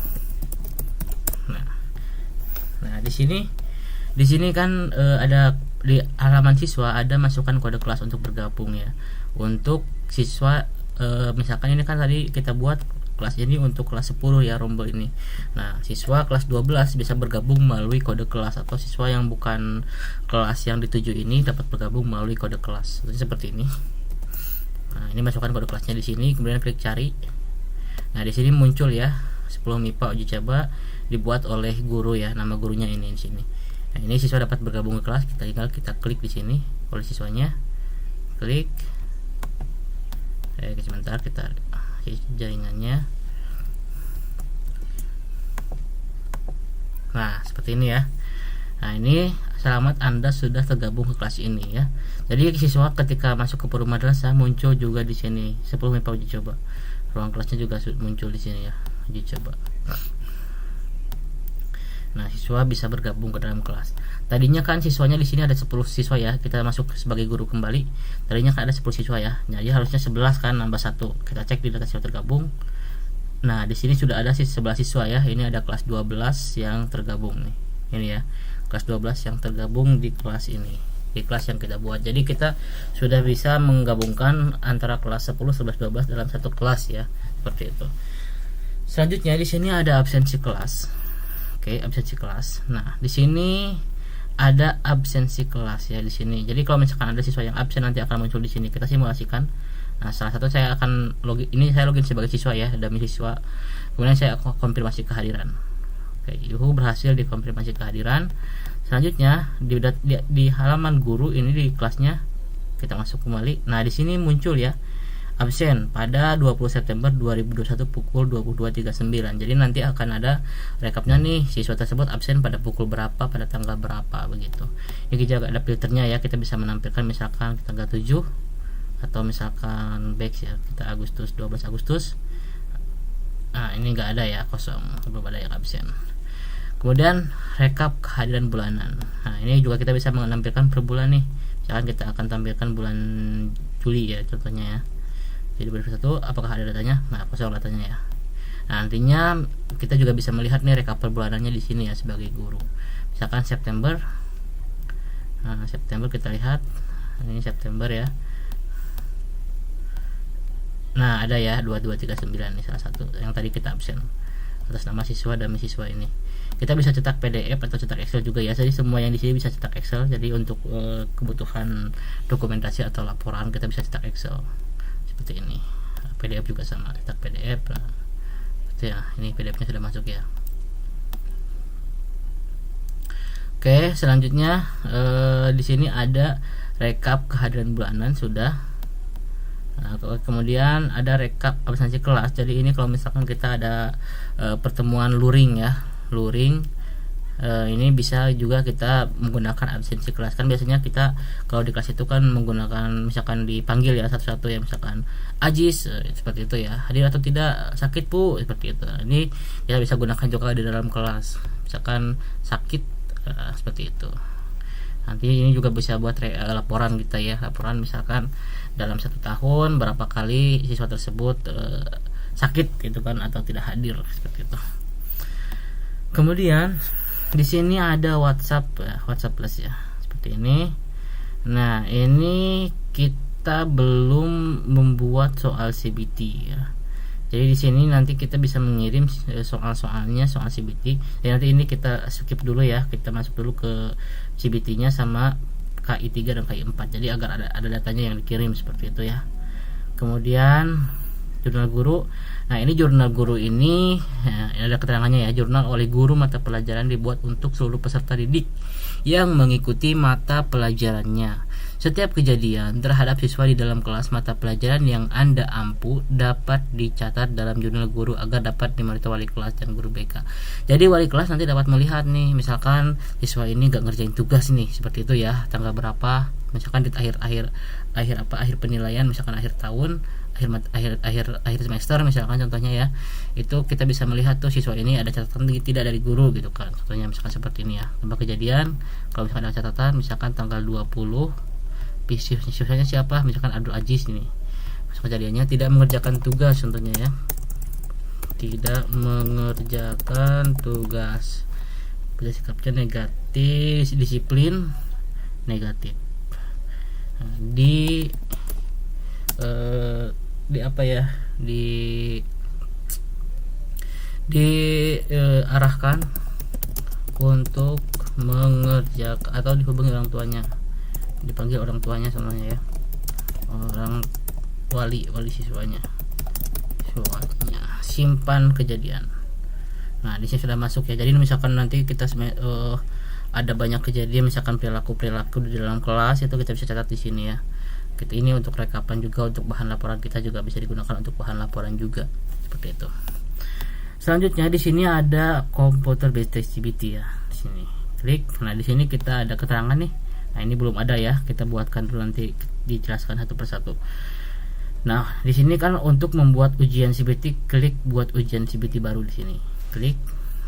nah di sini kan ada di halaman siswa ada masukkan kode kelas untuk bergabung ya. Untuk siswa misalkan ini kan tadi kita buat kelas ini untuk kelas 10 ya, rombel ini. Nah, siswa kelas 12 bisa bergabung melalui kode kelas, atau siswa yang bukan kelas yang dituju ini dapat bergabung melalui kode kelas. Jadi seperti ini. Nah, ini masukkan kode kelasnya di sini, kemudian klik cari. Nah, di sini muncul ya 10 MIPA uji coba dibuat oleh guru ya, nama gurunya ini di sini. Nah, ini siswa dapat bergabung ke kelas. Kita klik di sini oleh siswanya. Klik. Sebentar kita jaringannya. Nah, seperti ini ya. Nah, ini selamat Anda sudah tergabung ke kelas ini ya. Jadi siswa ketika masuk ke forum madrasah muncul juga di sini 10 MIPA uji coba. Ruang kelasnya juga muncul di sini ya, uji coba. Nah, siswa bisa bergabung ke dalam kelas. Tadinya kan siswanya di sini ada 10 siswa ya. Kita masuk sebagai guru kembali. Tadinya kan ada 10 siswa ya. Jadi harusnya 11 kan, nambah 1. Kita cek di data siswa tergabung. Nah, di sini sudah ada 11 siswa ya. Ini ada kelas 12 yang tergabung nih. Ini ya. Kelas 12 yang tergabung di kelas ini. Di kelas yang kita buat. Jadi kita sudah bisa menggabungkan antara kelas 10, 11, 12 dalam satu kelas ya. Seperti itu. Selanjutnya di sini ada absensi kelas. Oke, absensi kelas. Nah, di sini ada absensi kelas ya di sini. Jadi kalau misalkan ada siswa yang absen nanti akan muncul di sini. Kita simulasikan. Nah, salah satu saya akan login, ini saya login sebagai siswa ya, dummy siswa. Kemudian saya konfirmasi kehadiran. Oke, yuhu, berhasil dikonfirmasi kehadiran. Selanjutnya di halaman guru ini di kelasnya kita masuk kembali. Nah, di sini muncul ya absen pada 20 September 2021 pukul 22.39. Jadi nanti akan ada rekapnya nih, siswa tersebut absen pada pukul berapa, pada tanggal berapa begitu. Ini juga ada filternya ya, kita bisa menampilkan misalkan tanggal 7 atau misalkan back ya, kita Agustus, 12 Agustus. Nah, ini enggak ada ya, kosong, belum ada yang absen. Kemudian rekap kehadiran bulanan. Nah, ini juga kita bisa menampilkan per bulan nih. Misalkan kita akan tampilkan bulan Juli ya contohnya ya. Jadi 2021 apakah ada datanya? Nah, kosong datanya ya. Nah, nantinya kita juga bisa melihat nih rekap per bulanannya di sini ya sebagai guru. Misalkan September. Nah, September kita lihat. Ini September ya. Nah, ada ya 2239 nih salah satu yang tadi kita absen atas nama siswa dan siswa ini. Kita bisa cetak PDF atau cetak Excel juga ya. Jadi semua yang di sini bisa cetak Excel. Jadi untuk kebutuhan dokumentasi atau laporan kita bisa cetak Excel seperti ini. PDF juga sama, cetak PDF. Nah, itu ya, ini PDF-nya sudah masuk ya. Oke, selanjutnya di sini ada rekap kehadiran bulanan sudah. Nah, kemudian ada rekap absensi kelas. Jadi ini kalau misalkan kita ada pertemuan luring ya, luring. Ini bisa juga kita menggunakan absensi kelas. Kan biasanya kita kalau di kelas itu kan menggunakan misalkan dipanggil ya satu-satu ya, misalkan Ajis seperti itu ya, hadir atau tidak, sakit Bu, seperti itu. Ini kita bisa gunakan juga di dalam kelas, misalkan sakit seperti itu. Nanti ini juga bisa buat laporan kita ya, laporan misalkan dalam 1 tahun berapa kali siswa tersebut sakit gitu kan, atau tidak hadir seperti itu. Kemudian di sini ada WhatsApp ya, WhatsApp Plus ya, seperti ini. Nah, ini kita belum membuat soal CBT ya. Jadi di sini nanti kita bisa mengirim soal-soalnya, soal CBT. Dan nanti ini kita skip dulu ya, kita masuk dulu ke CBT-nya sama KI 3 dan KI 4. Jadi agar ada datanya yang dikirim seperti itu ya. Kemudian jurnal guru. Nah, ini jurnal guru ini ya, ada keterangannya ya, jurnal oleh guru mata pelajaran dibuat untuk seluruh peserta didik yang mengikuti mata pelajarannya. Setiap kejadian terhadap siswa di dalam kelas mata pelajaran yang Anda ampu dapat dicatat dalam jurnal guru agar dapat dimonitor wali kelas dan guru BK. Jadi wali kelas nanti dapat melihat nih, misalkan siswa ini gak ngerjain tugas nih, seperti itu ya, tanggal berapa, misalkan di akhir penilaian, misalkan akhir tahun, akhir semester misalkan contohnya ya, itu kita bisa melihat tuh siswa ini ada catatan tidak dari guru gitu kan, contohnya misalkan seperti ini ya. Tempat kejadian kalau misalkan ada catatan misalkan tanggal 20 siswanya siapa, misalkan Abdul Aziz ini, kejadiannya tidak mengerjakan tugas contohnya ya, tidak mengerjakan tugas, sikapnya negatif, disiplin negatif. Nah, di apa ya, diarahkan untuk mengerjakan atau dihubungi orang tuanya, dipanggil orang tuanya semuanya ya, orang wali siswanya. Simpan kejadian. Nah, di sini sudah masuk ya. Jadi misalkan nanti kita ada banyak kejadian, misalkan perilaku di dalam kelas, itu kita bisa catat di sini ya. Ini untuk rekapan juga, untuk bahan laporan kita juga bisa digunakan untuk bahan laporan juga seperti itu. Selanjutnya di sini ada computer based CBT ya. Di sini klik. Nah, di sini kita ada keterangan nih. Nah, ini belum ada ya, kita buatkan dulu, nanti dijelaskan satu persatu. Nah, di sini kan untuk membuat ujian CBT, klik buat ujian CBT baru di sini. Klik.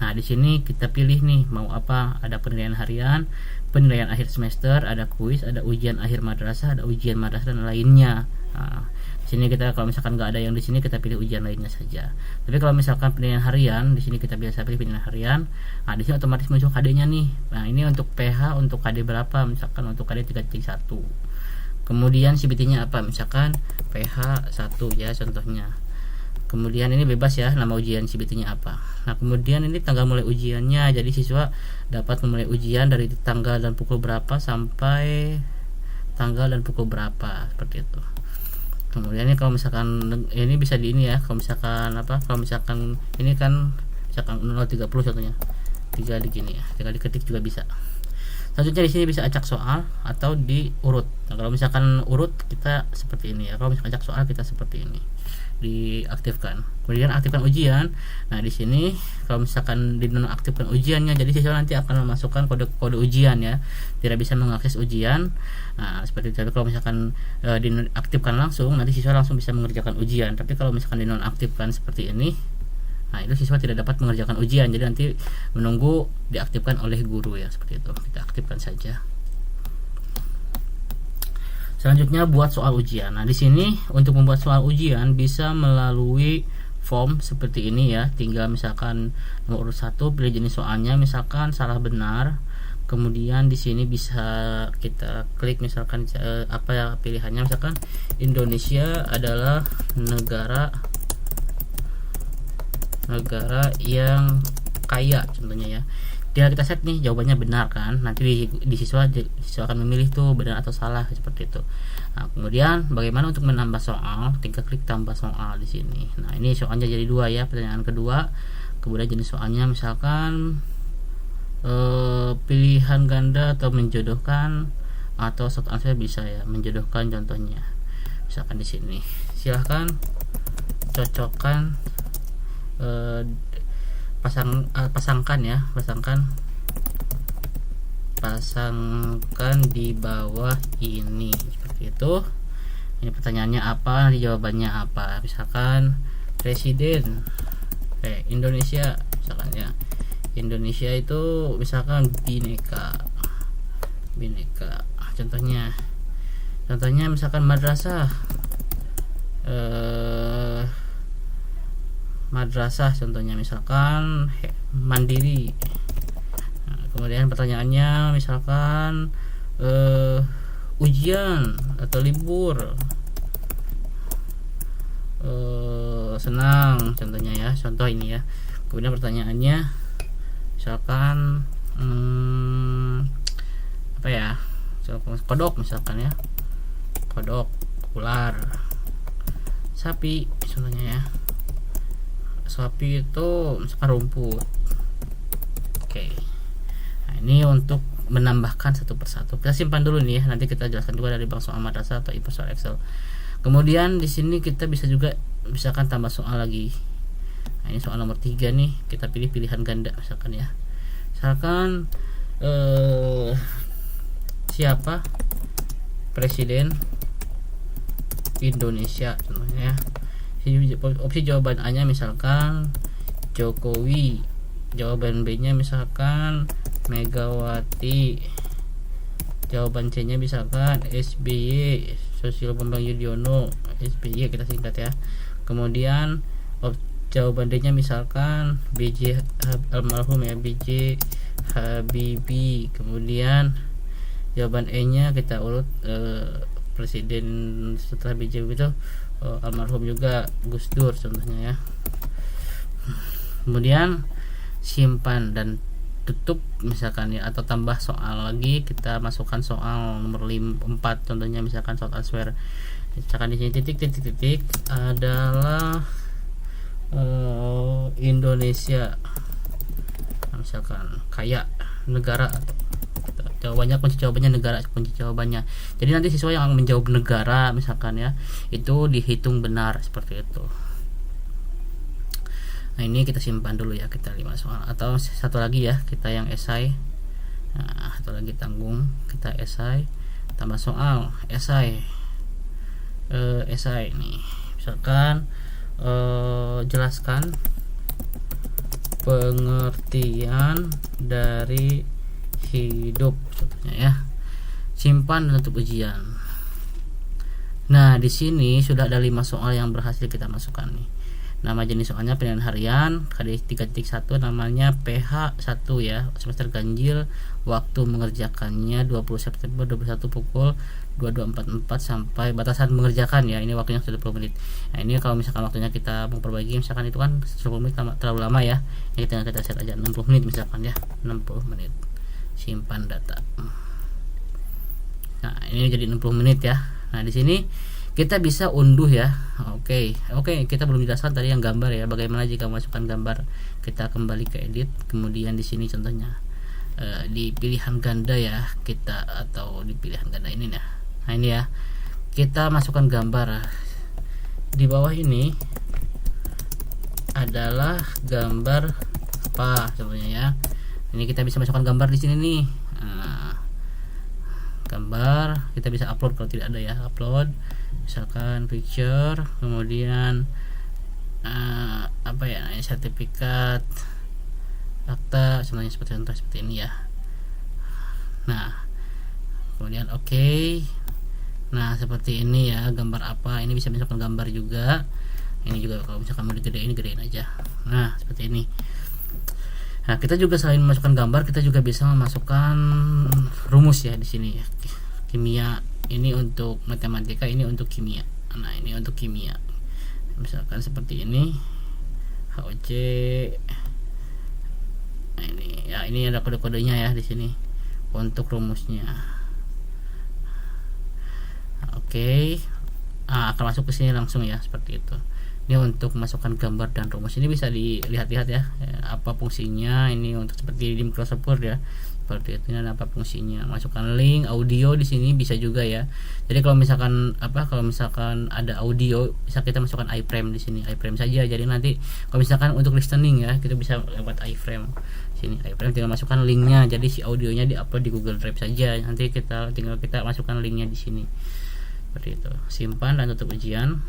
Nah, di sini kita pilih nih mau apa. Ada penilaian harian, penilaian akhir semester, ada kuis, ada ujian akhir madrasah, ada ujian madrasah dan lainnya. Nah, di sini kita kalau misalkan nggak ada yang di sini, kita pilih ujian lainnya saja. Tapi kalau misalkan penilaian harian, di sini kita biasa pilih penilaian harian. Nah, di sini otomatis muncul KD-nya nih. Nah, ini untuk PH untuk KD berapa? Misalkan untuk KD 3.1. Kemudian CBT-nya apa? Misalkan PH 1 ya contohnya. Kemudian ini bebas ya, nama ujian CBT-nya apa. Nah, kemudian ini tanggal mulai ujiannya. Jadi siswa dapat memulai ujian dari tanggal dan pukul berapa sampai tanggal dan pukul berapa, seperti itu. Kemudian ini kalau misalkan ini bisa di ini ya, kalau misalkan ini kan misalkan 030 contohnya, 3 di gini ya, tinggal diketik juga bisa. Selanjutnya di sini bisa acak soal atau diurut. Nah, kalau misalkan urut kita seperti ini ya, kalau misalkan acak soal kita seperti ini, diaktifkan. Kemudian aktifkan ujian. Nah, di sini kalau misalkan dinonaktifkan ujiannya, jadi siswa nanti akan memasukkan kode ujian ya, tidak bisa mengakses ujian. Nah, seperti itu. Tapi kalau misalkan dinonaktifkan langsung, nanti siswa langsung bisa mengerjakan ujian. Tapi kalau misalkan dinonaktifkan seperti ini, nah itu siswa tidak dapat mengerjakan ujian, jadi nanti menunggu diaktifkan oleh guru ya, seperti itu. Kita aktifkan saja. Selanjutnya buat soal ujian. Nah, di sini untuk membuat soal ujian bisa melalui form seperti ini ya. Tinggal misalkan nomor urut 1 pilih jenis soalnya, misalkan salah benar. Kemudian di sini bisa kita klik misalkan apa ya pilihannya, misalkan Indonesia adalah negara yang kaya contohnya ya. Tinggal kita set nih jawabannya benar kan, nanti di siswa akan memilih tuh benar atau salah seperti itu. Nah, kemudian bagaimana untuk menambah soal, tinggal klik tambah soal di sini. Nah, ini soalnya jadi 2 ya, pertanyaan kedua. Kemudian jenis soalnya misalkan pilihan ganda atau menjodohkan, atau short answer bisa ya, menjodohkan contohnya. Misalkan di sini silahkan cocokkan pasangkan di bawah ini, seperti itu. Ini pertanyaannya apa, nanti jawabannya apa. Misalkan presiden Indonesia, misalkan ya, Indonesia itu misalkan bineka contohnya misalkan madrasah contohnya misalkan mandiri. Nah, kemudian pertanyaannya misalkan ujian atau libur senang contohnya ya, contoh ini ya. Kemudian pertanyaannya misalkan apa ya, kodok misalkan ya, kodok, ular, sapi contohnya ya. Sapi itu misalkan rumput. Oke. Nah, ini untuk menambahkan satu persatu. Kita simpan dulu nih ya, nanti kita jelaskan juga dari bank soal madrasah atau info soal Excel. Kemudian di sini kita bisa juga misalkan tambah soal lagi. Nah, ini soal nomor 3 nih, kita pilih pilihan ganda misalkan ya. Misalkan siapa presiden Indonesia contohnya. Opsi jawaban A-nya misalkan Jokowi, jawaban B-nya misalkan Megawati, jawaban C-nya misalkan SBY, Susilo Bambang Yudhoyono, SBY kita singkat ya. Kemudian jawaban D-nya misalkan BJ almarhum ya, BJ Habibie. Kemudian jawaban E-nya kita urut presiden setelah BJ itu almarhum juga Gus Dur contohnya ya. Kemudian simpan dan tutup misalkan ya, atau tambah soal lagi, kita masukkan soal nomor 4 contohnya misalkan soal answer. Misalkan di sini titik adalah Indonesia misalkan kaya negara, kunci jawabannya negara, kunci jawabannya. Jadi nanti siswa yang menjawab negara misalkan ya, itu dihitung benar seperti itu. Nah, ini kita simpan dulu ya, kita 5 soal. Atau satu lagi ya, kita yang esai. Nah, satu lagi tanggung, kita esai tambah soal esai. Esai nih misalkan jelaskan pengertian dari hidup contohnya ya. Simpan dan tutup ujian. Nah, di sini sudah ada 5 soal yang berhasil kita masukkan nih. Nama jenis soalnya pilihan harian, KD 3.1 namanya PH1 ya, semester ganjil. Waktu mengerjakannya 20 September 21 pukul 22.44 sampai batasan mengerjakan ya, ini waktunya 10 menit. Nah ini kalau misalkan waktunya kita memperbaiki, misalkan itu kan 10 menit terlalu lama ya, ini tinggal kita set aja 60 menit misalkan ya, 60 menit simpan data. Nah ini jadi 60 menit ya. Nah di sini kita bisa unduh ya. Oke, kita belum jelaskan tadi yang gambar ya, bagaimana jika masukkan gambar. Kita kembali ke edit, kemudian di sini contohnya di pilihan ganda ya kita, atau di pilihan ganda ini ya. Nah ini ya, kita masukkan gambar. Di bawah ini adalah gambar apa contohnya ya. Ini kita bisa masukkan gambar di sini nih. Nah, gambar kita bisa upload kalau tidak ada ya, upload misalkan picture, kemudian apa ya, sertifikat, akta, semuanya seperti ini ya. Nah kemudian nah seperti ini ya, gambar apa, ini bisa misalkan gambar juga, ini juga kalau misalkan mau digedein, gedein aja. Nah seperti ini. Nah kita juga selain memasukkan gambar, kita juga bisa memasukkan rumus ya di sini ya. Kimia ini untuk matematika, ini untuk kimia. Nah ini untuk kimia, misalkan seperti ini HOC. Nah ini ya, ini ada kode-kodenya ya di sini untuk rumusnya. Akan masuk ke sini langsung ya, seperti itu. Ini untuk masukkan gambar dan rumus, ini bisa dilihat-lihat ya, apa fungsinya. Ini untuk seperti di Microsoft Word ya, seperti itu. Ini apa fungsinya, masukkan link, audio di sini bisa juga ya. Jadi kalau misalkan ada audio, bisa kita masukkan iframe di sini, iframe saja. Jadi nanti kalau misalkan untuk listening ya, kita bisa lewat iframe sini, iframe tinggal masukkan linknya. Jadi si audionya diupload di Google Drive saja, nanti tinggal kita masukkan linknya di sini, seperti itu. Simpan dan tutup ujian.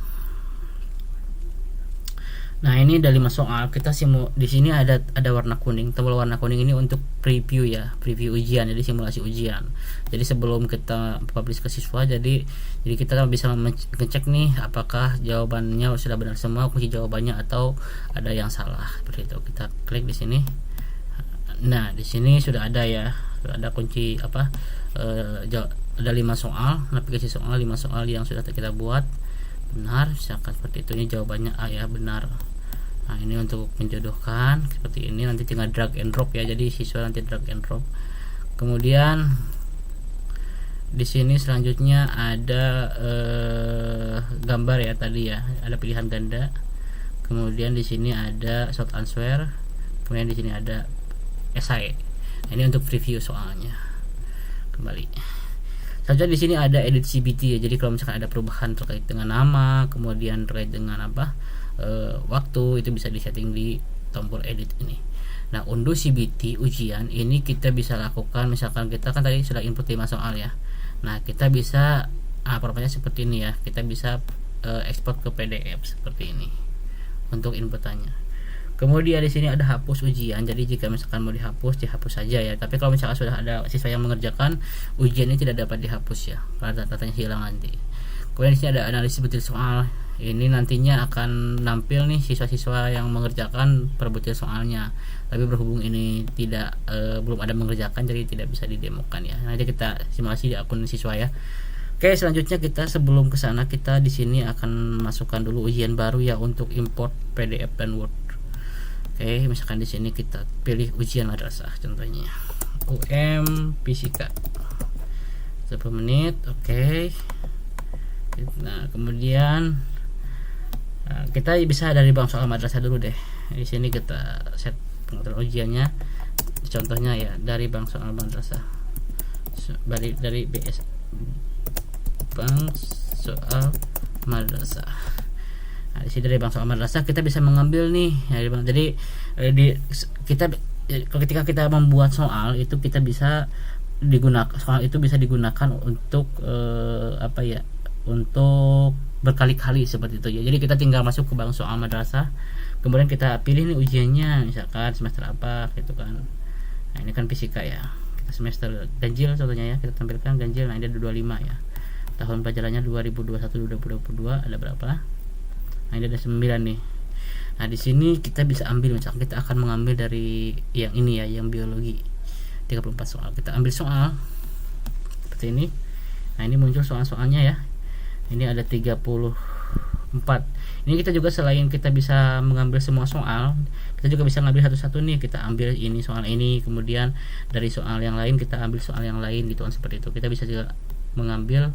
Nah ini ada 5 soal, kita di sini ada warna kuning, tombol warna kuning ini untuk preview ya, preview ujian, jadi simulasi ujian. Jadi sebelum kita publish ke siswa, jadi kita bisa ngecek nih apakah jawabannya sudah benar semua, kunci jawabannya, atau ada yang salah, seperti itu. Kita klik di sini. Nah di sini sudah ada ya, sudah ada kunci ada 5 soal, aplikasi soal, 5 soal yang sudah kita buat benar, misalkan seperti itu. Ini jawabannya A ya, benar. Nah ini untuk menjodohkan seperti ini, nanti tinggal drag and drop ya, jadi siswa nanti drag and drop. Kemudian di sini selanjutnya ada gambar ya tadi ya, ada pilihan ganda. Kemudian di sini ada short answer, kemudian di sini ada essay. Nah, ini untuk preview soalnya. Kembali saja di sini ada edit CBT ya. Jadi kalau misalkan ada perubahan terkait dengan nama, kemudian terkait dengan waktu, itu bisa disetting di tombol edit ini. Nah unduh CBT ujian ini kita bisa lakukan, misalkan kita kan tadi sudah input 5 soal ya. Nah kita bisa perbanyak seperti ini ya, kita bisa ekspor ke PDF seperti ini untuk inputannya. Kemudian di sini ada hapus ujian. Jadi jika misalkan mau dihapus saja ya. Tapi kalau misalkan sudah ada siswa yang mengerjakan, ujian ini tidak dapat dihapus ya, karena datanya hilang nanti. Kemudian di sini ada analisis butir soal. Ini nantinya akan nampil nih siswa-siswa yang mengerjakan per butir soalnya. Tapi berhubung ini tidak belum ada mengerjakan, jadi tidak bisa didemokan ya. Nanti kita simulasi di akun siswa ya. Oke, selanjutnya kita sebelum ke sana, kita di sini akan masukkan dulu ujian baru ya untuk import PDF dan Word. Oke, misalkan di sini kita pilih ujian madrasah contohnya Fisika 10 menit. Oke. Nah, kemudian kita bisa dari bank soal madrasah dulu deh. Di sini kita set pengaturan ujiannya. Contohnya ya dari bank soal madrasah. Dari BS bank soal madrasah. Nah, di sini dari bank soal madrasah kita bisa mengambil nih ya, jadi ketika kita membuat soal itu kita bisa soal itu bisa digunakan untuk untuk berkali-kali seperti itu ya. Jadi kita tinggal masuk ke bank soal madrasah, kemudian kita pilih nih ujiannya, misalkan semester apa gitu kan. Nah ini kan fisika ya, kita semester ganjil contohnya ya, kita tampilkan ganjil. Nah ini ada 25 ya, tahun pelajarannya 2021-2022 ada berapa? Nah ini ada 9 nih. Nah di sini kita bisa ambil, misalkan kita akan mengambil dari yang ini ya, yang biologi 34 soal. Kita ambil soal seperti ini. Nah ini muncul soal-soalnya ya, ini ada 34. Ini kita juga selain kita bisa mengambil semua soal, kita juga bisa ngambil satu-satu nih, kita ambil ini soal ini, kemudian dari soal yang lain kita ambil soal yang lain gitu kan, seperti itu. Kita bisa juga mengambil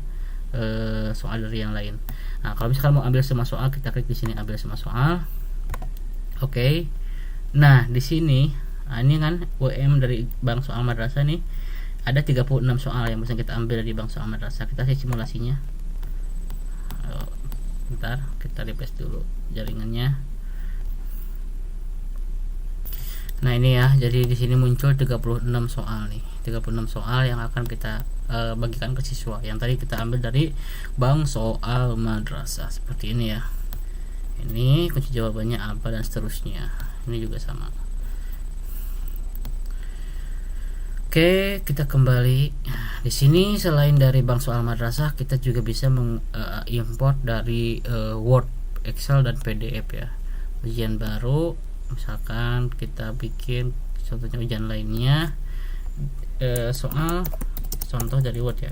soal dari yang lain. Nah kalau misalkan mau ambil semua soal, kita klik di sini ambil semua soal. Oke. Nah di sini ini kan UM dari Bank Soal Madrasah nih, ada 36 soal yang bisa kita ambil dari Bank Soal Madrasah. Kita cek simulasinya. Bentar, kita refresh dulu jaringannya. Nah ini ya, jadi di sini muncul 36 soal nih, 36 soal yang akan kita bagikan ke siswa, yang tadi kita ambil dari Bank Soal Madrasah, seperti ini ya. Ini kunci jawabannya apa dan seterusnya. Ini juga sama. Oke, kita kembali. Di sini selain dari Bank Soal Madrasah, kita juga bisa mengimport dari Word, Excel dan PDF ya. Ujian baru, misalkan kita bikin contohnya ujian lainnya, soal contoh dari Word ya,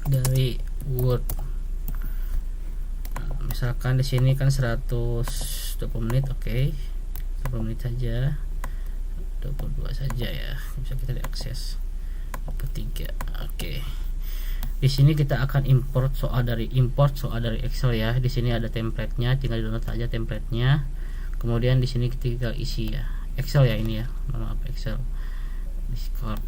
dari Word. Misalkan di sini kan 120 menit, oke, 20 menit saja, 22 saja ya, bisa kita diakses. 3, oke. Di sini kita akan import soal dari Excel ya. Di sini ada template-nya, tinggal download saja template-nya. Kemudian di sini kita tinggal isi ya. Excel ya ini ya. Maaf, Excel. Discord.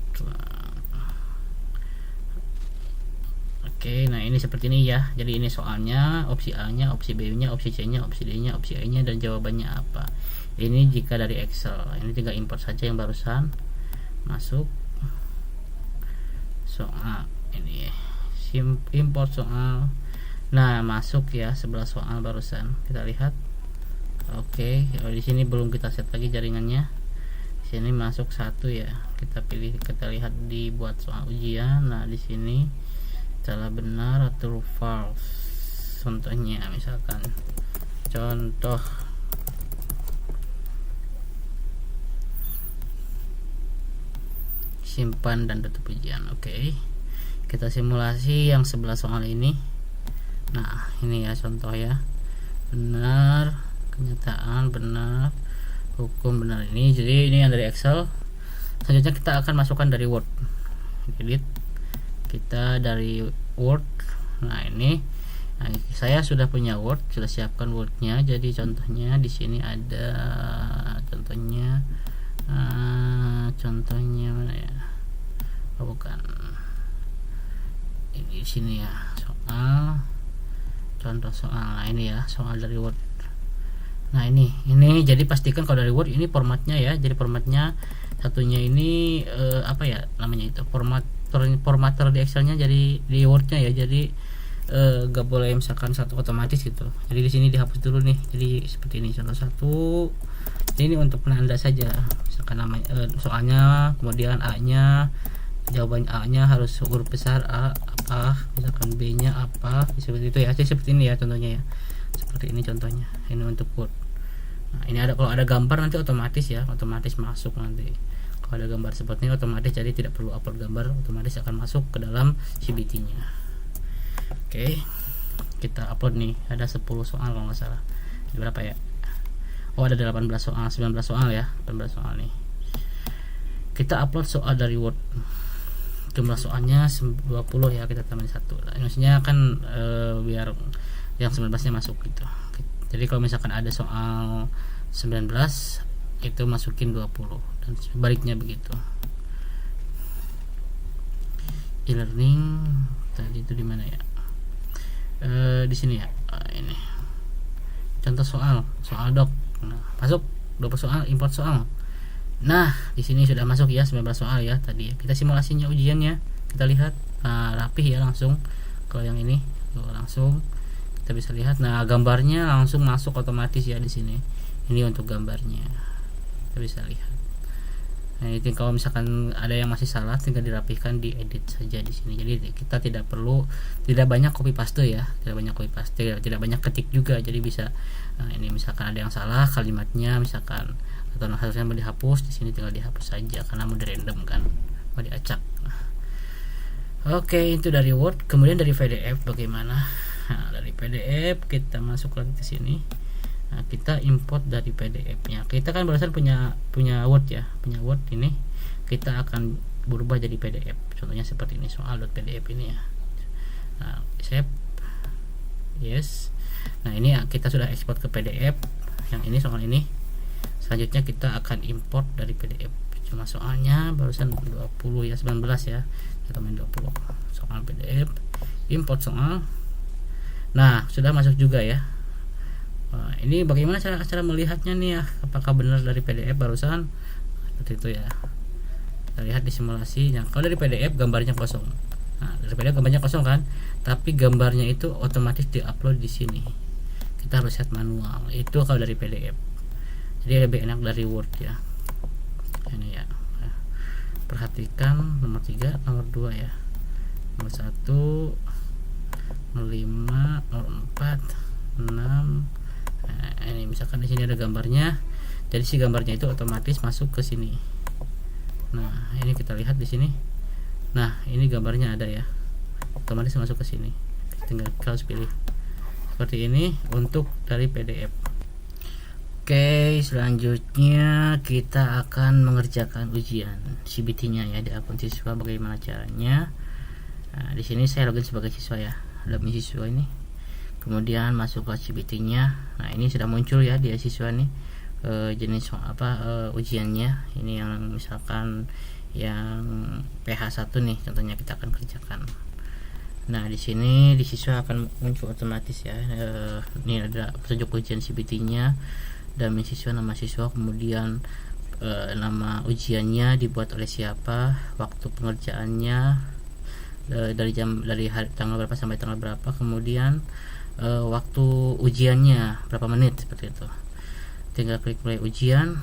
Oke, nah ini seperti ini ya. Jadi ini soalnya, opsi A-nya, opsi B-nya, opsi C-nya, opsi D-nya, opsi E-nya, dan jawabannya apa. Ini jika dari Excel. Ini tinggal import saja yang barusan masuk. Soal ini import soal. Nah, masuk ya 11 soal barusan. Kita lihat. Oke, di sini belum kita set lagi jaringannya. Di sini masuk 1 ya. Kita pilih, kita lihat dibuat soal ujian. Nah, di sini salah benar atau false. Contohnya misalkan contoh simpan dan tutup ujian. Oke. Kita simulasi yang 11 soal ini. Nah, ini ya contoh ya. Benar, kenyataan benar, hukum benar. Ini jadi ini yang dari Excel. Selanjutnya kita akan masukkan dari Word. Edit. Kita dari Word. Nah, ini saya sudah punya Word, sudah siapkan Word-nya. Jadi contohnya di sini ada contohnya mana ya? Oh, bukan. Ini di sini ya, soal contoh soal. Nah, ini ya, soal dari Word. Nah, ini jadi pastikan kalau dari Word ini formatnya ya. Jadi formatnya satunya ini apa ya namanya itu? Formatter di Excelnya, jadi di Wordnya ya. Jadi gak boleh misalkan satu otomatis gitu. Jadi di sini dihapus dulu nih. Jadi seperti ini contoh 1. Ini untuk penanda saja. Misalkan namanya soalnya, kemudian A-nya, jawaban A-nya harus huruf besar A apa, misalkan B-nya apa, seperti itu ya. Jadi seperti ini ya contohnya ya. Seperti ini contohnya. Ini untuk Word. Nah, ini ada, kalau ada gambar nanti otomatis ya, otomatis masuk nanti. Kalau ada gambar seperti ini otomatis, jadi tidak perlu upload gambar, otomatis akan masuk ke dalam CBT-nya. Oke, kita upload nih. Ada 10 soal kalau nggak salah. Berapa ya? Oh, ada 18 soal, 19 soal ya, 18 soal nih. Kita upload soal dari Word. Jumlah soalnya 20 ya, kita tambahin 1. Nah, maksudnya kan biar yang 19-nya masuk gitu. Jadi kalau misalkan ada soal 19 itu masukin 20 dan sebaliknya begitu. E-learning tadi itu di mana ya? Di sini ya. Ini. Contoh soal doc. Nah, masuk 20 soal, import soal. Nah, di sini sudah masuk ya 19 soal ya tadi ya. Kita simulasinya ujiannya. Kita lihat rapih ya langsung. Kalau yang ini langsung kita bisa lihat. Nah, gambarnya langsung masuk otomatis ya di sini. Ini untuk gambarnya. Kita bisa lihat. Nah, itu kalau misalkan ada yang masih salah tinggal dirapihkan, diedit saja di sini. Jadi kita tidak banyak copy paste ya, tidak banyak ketik juga. Jadi bisa ini misalkan ada yang salah kalimatnya misalkan atau harusnya mau dihapus, di sini tinggal dihapus saja karena mau di random kan, mau diacak. Oke, itu dari Word. Kemudian dari PDF bagaimana? Nah, dari PDF kita masuk lagi ke sini. Nah, kita import dari PDF-nya. Kita kan barusan punya Word ya, punya Word ini. Kita akan berubah jadi PDF. Contohnya seperti ini, soal.pdf ini ya. Nah, save. Yes. Nah, ini kita sudah ekspor ke PDF. Yang ini soal ini. Selanjutnya kita akan import dari PDF. Cuma soalnya barusan 20 ya, 19 ya. Kita main 20. Soal PDF, import soal. Nah, sudah masuk juga ya. Nah, ini bagaimana cara melihatnya nih ya? Apakah benar dari PDF barusan? Seperti itu ya. Kita lihat di simulasi. Nah, kalau dari PDF gambarnya kosong. Nah, dari PDF gambarnya kosong kan? Tapi gambarnya itu otomatis diupload di sini. Kita harus set manual. Itu kalau dari PDF. Jadi lebih enak dari Word ya. Ini ya. Perhatikan nomor 3, nomor 2 ya. Nomor 1, nomor 5, nomor 4, 6. Nah, ini misalkan di sini ada gambarnya. Jadi si gambarnya itu otomatis masuk ke sini. Nah, ini kita lihat di sini. Nah, ini gambarnya ada ya. Otomatis masuk ke sini. Tinggal harus pilih. Seperti ini untuk dari PDF. Oke, selanjutnya kita akan mengerjakan ujian CBT-nya ya di akun siswa. Bagaimana caranya? Nah, di sini saya login sebagai siswa ya, dalam siswa ini. Kemudian masuk ke CBT-nya. Nah, ini sudah muncul ya di siswa nih jenis ujiannya. Ini yang misalkan yang PH1 nih, contohnya kita akan kerjakan. Nah, di sini di siswa akan muncul otomatis ya. Ini ada petunjuk ujian CBT-nya. Dan siswa, nama siswa, kemudian nama ujiannya dibuat oleh siapa, waktu pengerjaannya dari hari tanggal berapa sampai tanggal berapa, kemudian waktu ujiannya berapa menit, seperti itu. Tinggal klik mulai ujian,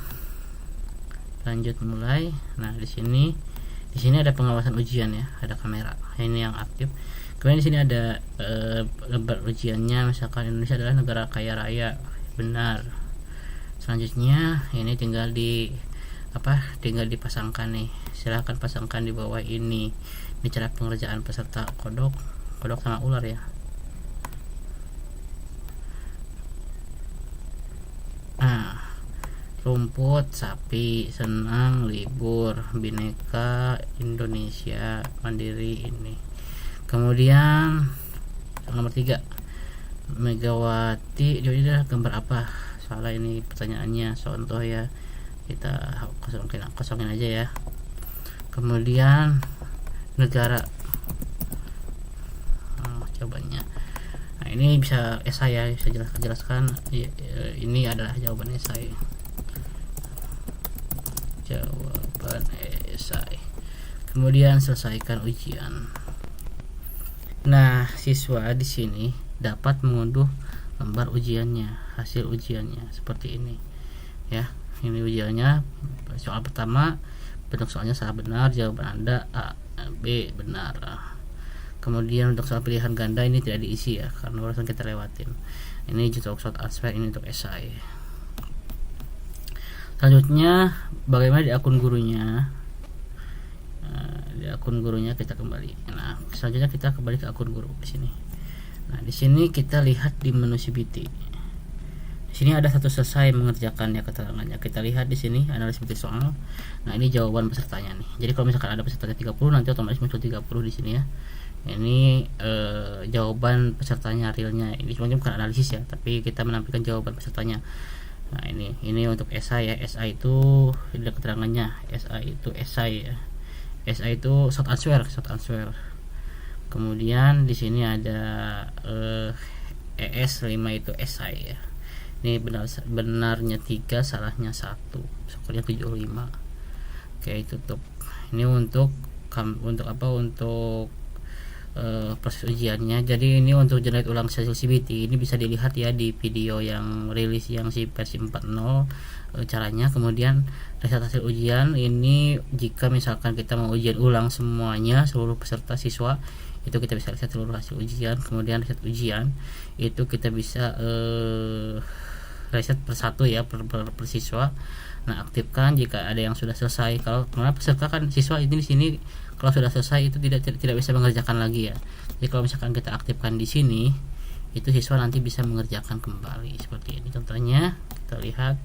lanjut mulai. Nah, di sini ada pengawasan ujian ya, ada kamera ini yang aktif. Kemudian di sini ada lembar ujiannya, misalkan Indonesia adalah negara kaya raya, benar. Selanjutnya ini tinggal dipasangkan nih. Silahkan pasangkan di bawah ini. Ini cara pengerjaan peserta kodok sama ular ya. Nah, rumput, sapi, senang, libur, bineka, Indonesia, mandiri ini. Kemudian nomor 3, Megawati. Jadi gambar apa? Salah ini pertanyaannya, contoh ya, kita kosongin aja ya. Kemudian negara, jawabannya. Nah, ini bisa esai ya, bisa jelaskan. Ini adalah jawaban esai. Jawaban esai. Kemudian selesaikan ujian. Nah, siswa di sini dapat mengunduh gambar ujiannya, hasil ujiannya seperti ini ya. Ini ujiannya, soal pertama bentuk soalnya salah benar, jawaban Anda A, B benar. Kemudian untuk soal pilihan ganda ini tidak diisi ya, karena barusan kita lewatin. Ini untuk short answer, ini untuk esai. Selanjutnya bagaimana di akun gurunya? Di akun gurunya kita kembali. Nah, selanjutnya kita kembali ke akun guru di sini. Nah, di sini kita lihat di menu CBT. Di sini ada satu selesai mengerjakan ya keterangannya. Kita lihat di sini analisis CBT soal. Nah, ini jawaban pesertanya nih. Jadi kalau misalkan ada pesertanya 30, nanti otomatis muncul 30 di sini ya. Ini jawaban pesertanya realnya. Ini cuma bukan analisis ya, tapi kita menampilkan jawaban pesertanya. Nah, ini untuk esai ya. Esai itu ada keterangannya. Esai itu esai ya. Esai itu short answer. Kemudian di sini ada ES 5 itu esai ya. Ini benarnya 3, salahnya 1. Skornya 75. Oke, tutup. Ini untuk apa? Untuk proses ujiannya. Jadi ini untuk generate ulang hasil CBT. Ini bisa dilihat ya di video yang rilis yang versi 4.0 caranya. Kemudian reset hasil ujian ini jika misalkan kita mau ujian ulang semuanya, seluruh peserta siswa, itu kita bisa reset seluruh hasil ujian. Kemudian reset ujian itu kita bisa reset per satu ya, per siswa. Nah, aktifkan jika ada yang sudah selesai. Kalau peserta kan siswa ini di sini Kalau sudah selesai itu tidak bisa mengerjakan lagi ya. Jadi kalau misalkan kita aktifkan di sini, itu siswa nanti bisa mengerjakan kembali seperti ini. Contohnya kita lihat.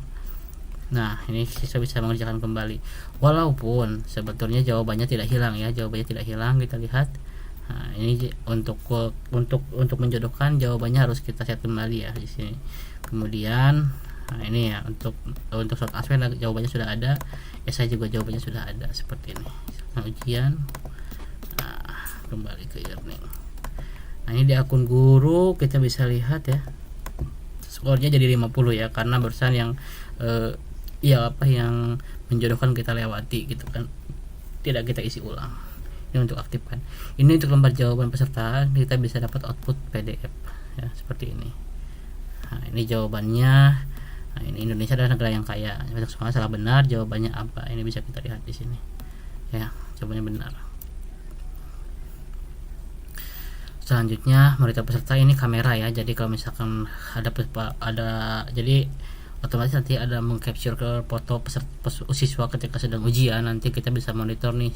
Nah, ini siswa bisa mengerjakan kembali. Walaupun sebetulnya jawabannya tidak hilang ya, jawabannya tidak hilang. Kita lihat. Nah, ini untuk menjodohkan jawabannya harus kita set kembali ya di sini. Kemudian, nah ini ya untuk short answer jawabannya sudah ada. Esai juga jawabannya sudah ada seperti ini. Nah, ujian. Nah, kembali ke e-learning. Nah, ini di akun guru kita bisa lihat ya. Skornya jadi 50 ya, karena barusan yang yang menjodohkan kita lewati gitu kan, tidak kita isi ulang. Ini untuk aktifkan. Ini untuk lembar jawaban peserta, kita bisa dapat output PDF ya seperti ini. Nah, ini jawabannya. Nah, ini Indonesia adalah negara yang kaya. Banyak semua salah benar, jawabannya apa? Ini bisa kita lihat di sini ya, jawabannya benar. Selanjutnya monitor peserta, ini kamera ya. Jadi kalau misalkan ada jadi otomatis nanti ada mengcapture ke foto siswa ketika sedang ujian, nanti kita bisa monitor nih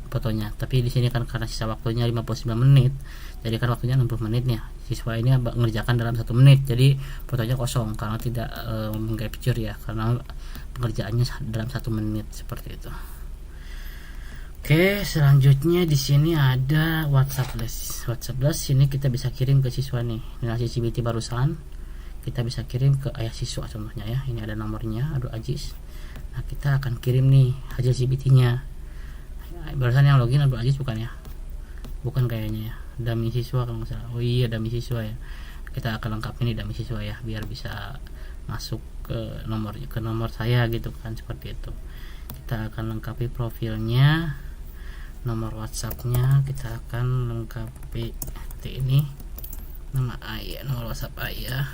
fotonya. Tapi di sini kan karena sisa waktunya 59 menit, jadi kan waktunya 60 menit nih. Siswa ini mengerjakan dalam 1 menit, jadi fotonya kosong karena tidak mengcapture ya, karena pengerjaannya dalam 1 menit seperti itu. Oke, selanjutnya di sini ada WhatsApp Blast. WhatsApp Blast ini kita bisa kirim ke siswa nih. Ini hasil CBT barusan. Kita bisa kirim ke ayah siswa contohnya ya. Ini ada nomornya, Abdul Aziz. Nah, kita akan kirim nih hasil CBT-nya. Barusan yang login Abdul Aziz bukan ya? Bukan kayaknya ya. Dami siswa kalau nggak salah. Oh iya, dami siswa ya. Kita akan lengkapin nih dami siswa ya, biar bisa masuk ke nomor saya gitu kan, seperti itu. Kita akan lengkapi profilnya, nomor WhatsApp-nya kita akan lengkapi seperti ini. Nama ayah, nomor WhatsApp ayah,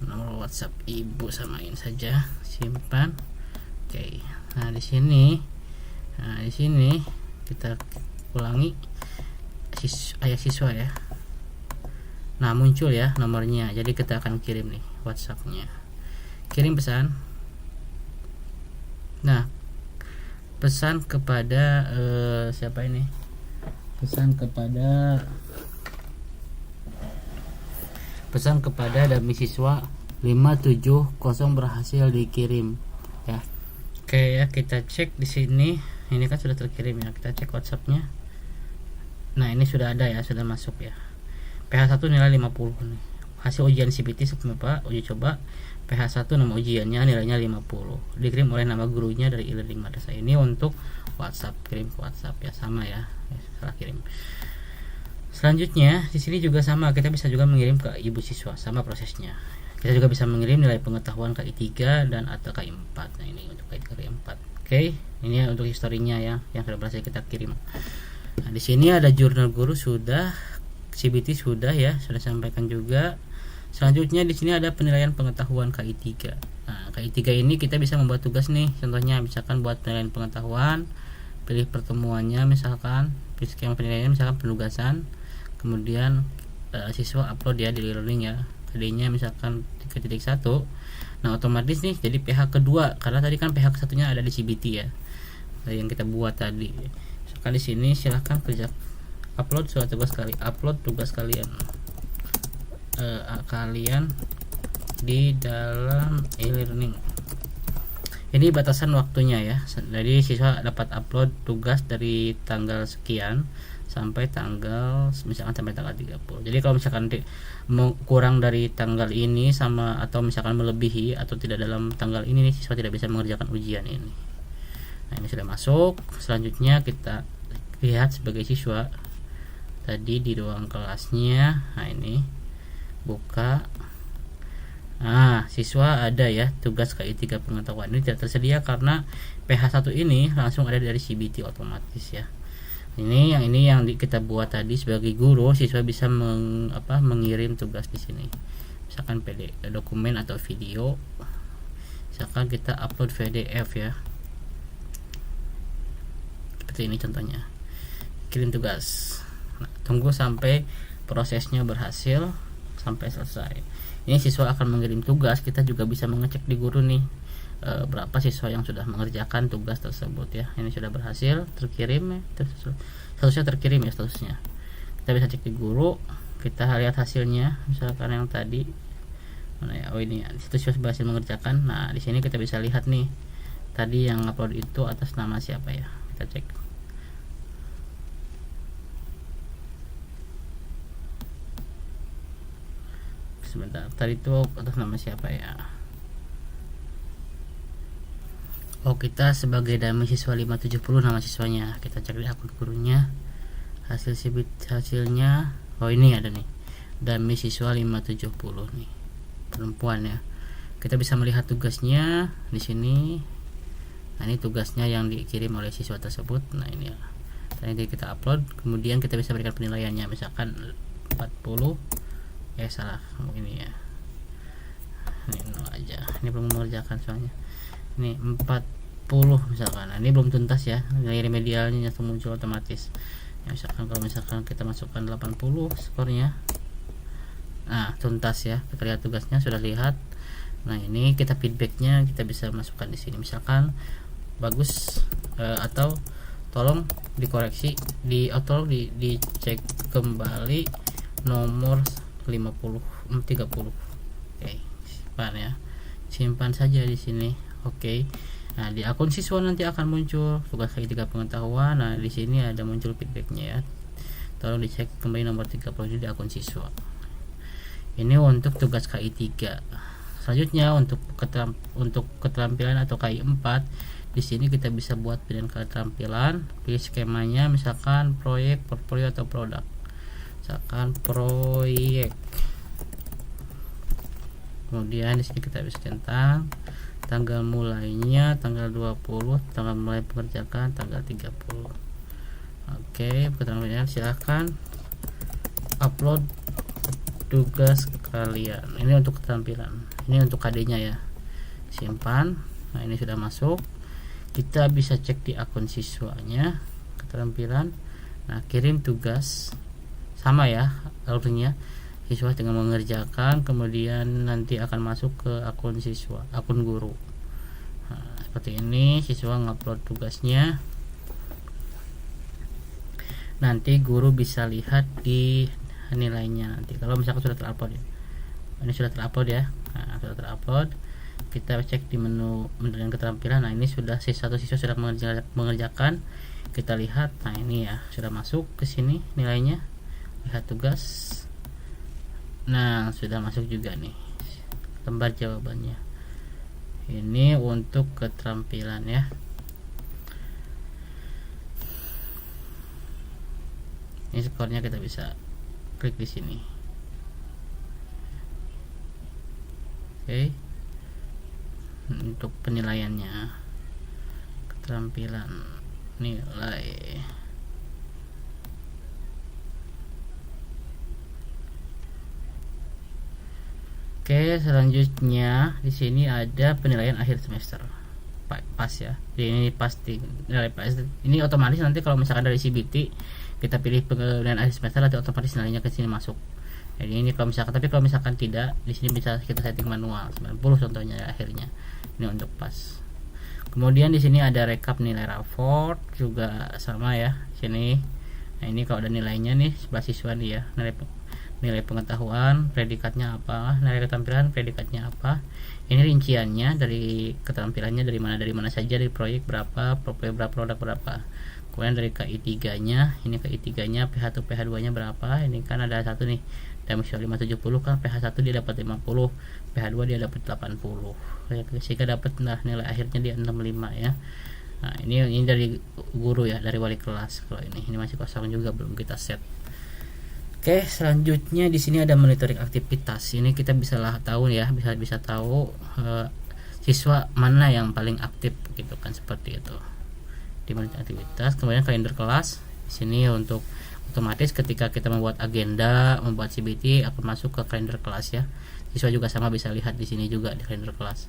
nomor WhatsApp ibu samain saja, simpan. Oke. Nah, di sini kita ulangi ayah siswa ya. Nah, muncul ya nomornya. Jadi kita akan kirim nih WhatsApp-nya. Kirim pesan. Nah, pesan kepada siapa ini? Pesan kepada dami siswa 570 berhasil dikirim ya. Oke ya, kita cek di sini. Ini kan sudah terkirim ya. Kita cek WhatsApp-nya. Nah, ini sudah ada ya, sudah masuk ya. PH1 nilai 50 nih. Hasil ujian CBT Pak, uji coba PH1 nama ujiannya nilainya 50. Dikirim oleh nama gurunya dari e-learning madrasah. Ini untuk WhatsApp, kirim ke WhatsApp ya, sama ya. Salah kirim. Selanjutnya di sini juga sama, kita bisa juga mengirim ke ibu siswa, sama prosesnya. Kita juga bisa mengirim nilai pengetahuan KI 3 dan atau KI 4. Nah, ini untuk KI 4. Oke, ini untuk historinya ya yang sudah berhasil kita kirim. Nah, di sini ada jurnal guru sudah, CBT sudah ya, sudah sampaikan juga. Selanjutnya di sini ada penilaian pengetahuan KI 3. Nah, KI 3 ini kita bisa membuat tugas nih. Contohnya misalkan buat penilaian pengetahuan, pilih pertemuannya misalkan, skema penilaiannya misalkan penugasan. Kemudian siswa upload ya di e-learning ya. Tadinya misalkan 3.1. Nah, otomatis nih jadi PH kedua, karena tadi kan PH satunya ada di CBT ya. Yang kita buat tadi. Misalkan di sini silahkan kerja upload surat tugas upload tugas kalian di dalam e-learning. Ini batasan waktunya ya. Jadi siswa dapat upload tugas dari tanggal sekian sampai tanggal misalkan sampai tanggal 30. Jadi kalau misalkan kurang dari tanggal ini sama atau misalkan melebihi atau tidak dalam tanggal ini nih, siswa tidak bisa mengerjakan ujian ini. Nah, ini sudah masuk. Selanjutnya kita lihat sebagai siswa tadi di ruang kelasnya. Nah, ini buka. Nah, siswa ada ya tugas KI 3 pengetahuan. Ini tidak tersedia karena PH1 ini langsung ada dari CBT otomatis ya. Ini yang kita buat tadi sebagai guru, siswa bisa mengirim tugas di sini. Misalkan PDF dokumen atau video. Misalkan kita upload PDF ya. Seperti ini contohnya. Kirim tugas. Nah, tunggu sampai prosesnya berhasil sampai selesai. Ini siswa akan mengirim tugas, kita juga bisa mengecek di guru nih. berapa siswa yang sudah mengerjakan tugas tersebut ya. Ini sudah berhasil terkirim ya, statusnya terkirim ya statusnya. Kita bisa cek di guru, kita lihat hasilnya, misalkan yang tadi mana ya, oh ini ya, siswa berhasil mengerjakan. Nah di sini kita bisa lihat nih tadi yang upload itu atas nama siapa ya, kita cek. Sebentar, tadi itu atas nama siapa ya. Oh, kita sebagai Dami siswa 570 nama siswanya. Kita cek di akun gurunya. Hasilnya oh ini ada nih. Dami siswa 570 nih. Perempuan ya. Kita bisa melihat tugasnya di sini. Nah, ini tugasnya yang dikirim oleh siswa tersebut. Nah, ini ya. Nanti kita upload, kemudian kita bisa berikan penilaiannya, misalkan 40. Salah ini ya. Ini 0 aja. Ini belum mengerjakan soalnya. Ini 40 misalkan. Nah, ini belum tuntas ya, nilai remedialnya langsung muncul otomatis ya. Misalkan kalau misalkan kita masukkan 80 skornya, nah tuntas ya. Kita lihat tugasnya sudah lihat. Nah ini kita feedbacknya kita bisa masukkan di sini, misalkan bagus atau tolong dikoreksi atau dicek kembali nomor 30. Oke, simpan ya, simpan saja di sini. Oke. Nah, di akun siswa nanti akan muncul tugas KI3 pengetahuan. Nah, di sini ada muncul feedbacknya ya. Tolong dicek kembali nomor 30 di akun siswa. Ini untuk tugas KI3. Selanjutnya untuk keterampilan atau KI4, di sini kita bisa buat pilihan keterampilan, pilih skemanya, misalkan proyek, portfolio atau produk. Misalkan proyek. Kemudian di sini kita bisa centang tanggal mulainya tanggal 20, tanggal mulai pengerjaan tanggal 30. Oke, keterampilan silahkan upload tugas kalian. Ini untuk keterampilan, ini untuk KD-nya ya. Simpan. Nah, ini sudah masuk. Kita bisa cek di akun siswanya keterampilan. Nah, kirim tugas sama ya alurnya. Siswa dengan mengerjakan, kemudian nanti akan masuk ke akun siswa, akun guru. Nah, seperti ini siswa ngupload tugasnya. Nanti guru bisa lihat di nilainya nanti kalau misalkan sudah terupload ya. Ini sudah terupload ya. Nah, sudah terupload. Kita cek di menu penilaian keterampilan. Nah, ini sudah satu siswa sudah mengerjakan. Kita lihat. Nah, ini ya sudah masuk ke sini nilainya. Lihat tugas. Nah, sudah masuk juga nih lembar jawabannya. Ini untuk keterampilan ya. Ini skornya kita bisa klik di sini. Oke. Untuk penilaiannya keterampilan nilai. Oke, selanjutnya di sini ada penilaian akhir semester. Pas ya. Jadi ini pasti nilai pas. Ini otomatis nanti kalau misalkan dari CBT kita pilih penilaian akhir semester, nanti otomatis nilainya ke sini masuk. Jadi ini kalau misalkan, tapi kalau misalkan tidak, di sini bisa kita setting manual 90 contohnya akhirnya. Ini untuk pas. Kemudian di sini ada rekap nilai raport juga sama ya. Sini. Nah, ini kalau ada nilainya nih sebelah siswa nih ya. Nilai pengetahuan, predikatnya apa, nilai keterampilan, predikatnya apa. Ini rinciannya dari keterampilannya dari mana saja, dari proyek berapa, portfolio berapa, produk berapa. Kemudian dari KI3 nya, ini KI3 nya PH1 PH2 nya berapa. Ini kan ada satu nih, Dami 570 kan PH1 dia dapat 50, PH2 dia dapat 80. Sehingga dapat nilai akhirnya dia 65 ya. Nah, ini dari guru ya, dari wali kelas. Kalau ini masih kosong juga, belum kita set. Oke, selanjutnya di sini ada monitoring aktivitas. Ini kita bisa tahu ya, bisa tahu siswa mana yang paling aktif gitu kan, seperti itu. Di monitoring aktivitas, kemudian kalender kelas. Di sini untuk otomatis ketika kita membuat agenda, membuat CBT akan masuk ke kalender kelas ya. Siswa juga sama bisa lihat di sini juga di kalender kelas.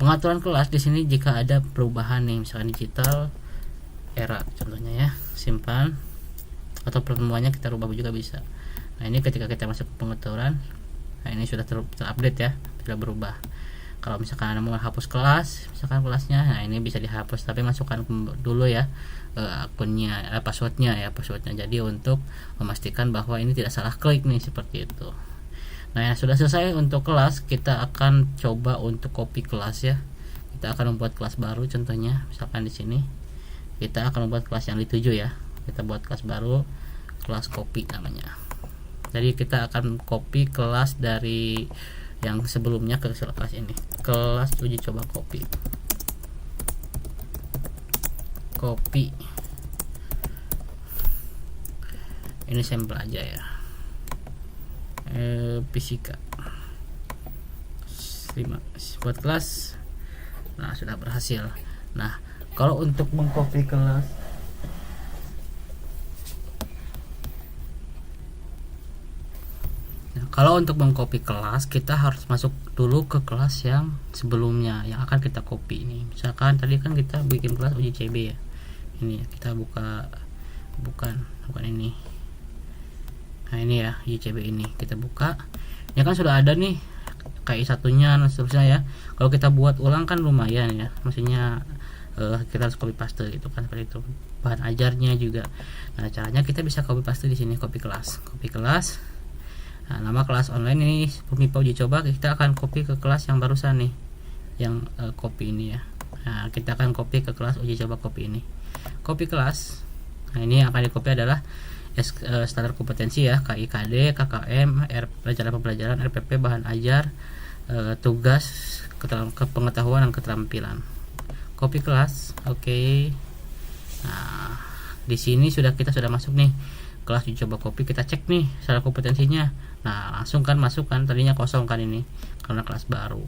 Pengaturan kelas di sini jika ada perubahan nih, misalkan digital era contohnya ya, simpan. Atau pertemuannya kita rubah juga bisa. Nah, ini ketika kita masuk ke pengaturan, nah ini sudah terupdate ya, tidak berubah. Kalau misalkan Anda mau hapus kelas, misalkan kelasnya, nah ini bisa dihapus, tapi masukkan dulu ya akunnya, passwordnya ya, jadi untuk memastikan bahwa ini tidak salah klik nih, seperti itu. Nah, yang sudah selesai untuk kelas, kita akan coba untuk copy kelas ya. Kita akan membuat kelas baru, contohnya misalkan di sini kita akan membuat kelas yang dituju ya. Kita buat kelas baru, kelas copy namanya. Jadi kita akan copy kelas dari yang sebelumnya ke kelas ini, kelas uji coba copy ini sampel aja ya, fisika 5 buat kelas. Nah, sudah berhasil. Nah, kalau untuk mengcopy kelas, kalau untuk mengcopy kelas, kita harus masuk dulu ke kelas yang sebelumnya yang akan kita copy ini. Misalkan tadi kan kita bikin kelas uji CB ya. Ini kita buka, bukan ini. Nah, ini ya, uji CB ini kita buka. Ya kan sudah ada nih KI satunya dan seterusnya ya. Kalau kita buat ulang kan lumayan ya. Maksudnya kita harus copy paste gitu kan, seperti itu. Bahan ajarnya juga. Nah, caranya kita bisa copy paste di sini, copy kelas. Nah, nama kelas online ini MIPA uji coba, kita akan copy ke kelas yang barusan nih, yang copy ini ya. Nah, kita akan copy ke kelas uji coba copy ini, copy kelas. Nah, ini yang akan di copy adalah standar kompetensi ya, KIKD, KKM, pelajaran RPP, bahan ajar, tugas, pengetahuan dan keterampilan. Copy kelas, oke. Nah, di sini kita sudah masuk nih kelas uji coba copy, kita cek nih standar kompetensinya. Nah, langsung kan masuk kan, tadinya kosong kan ini karena kelas baru.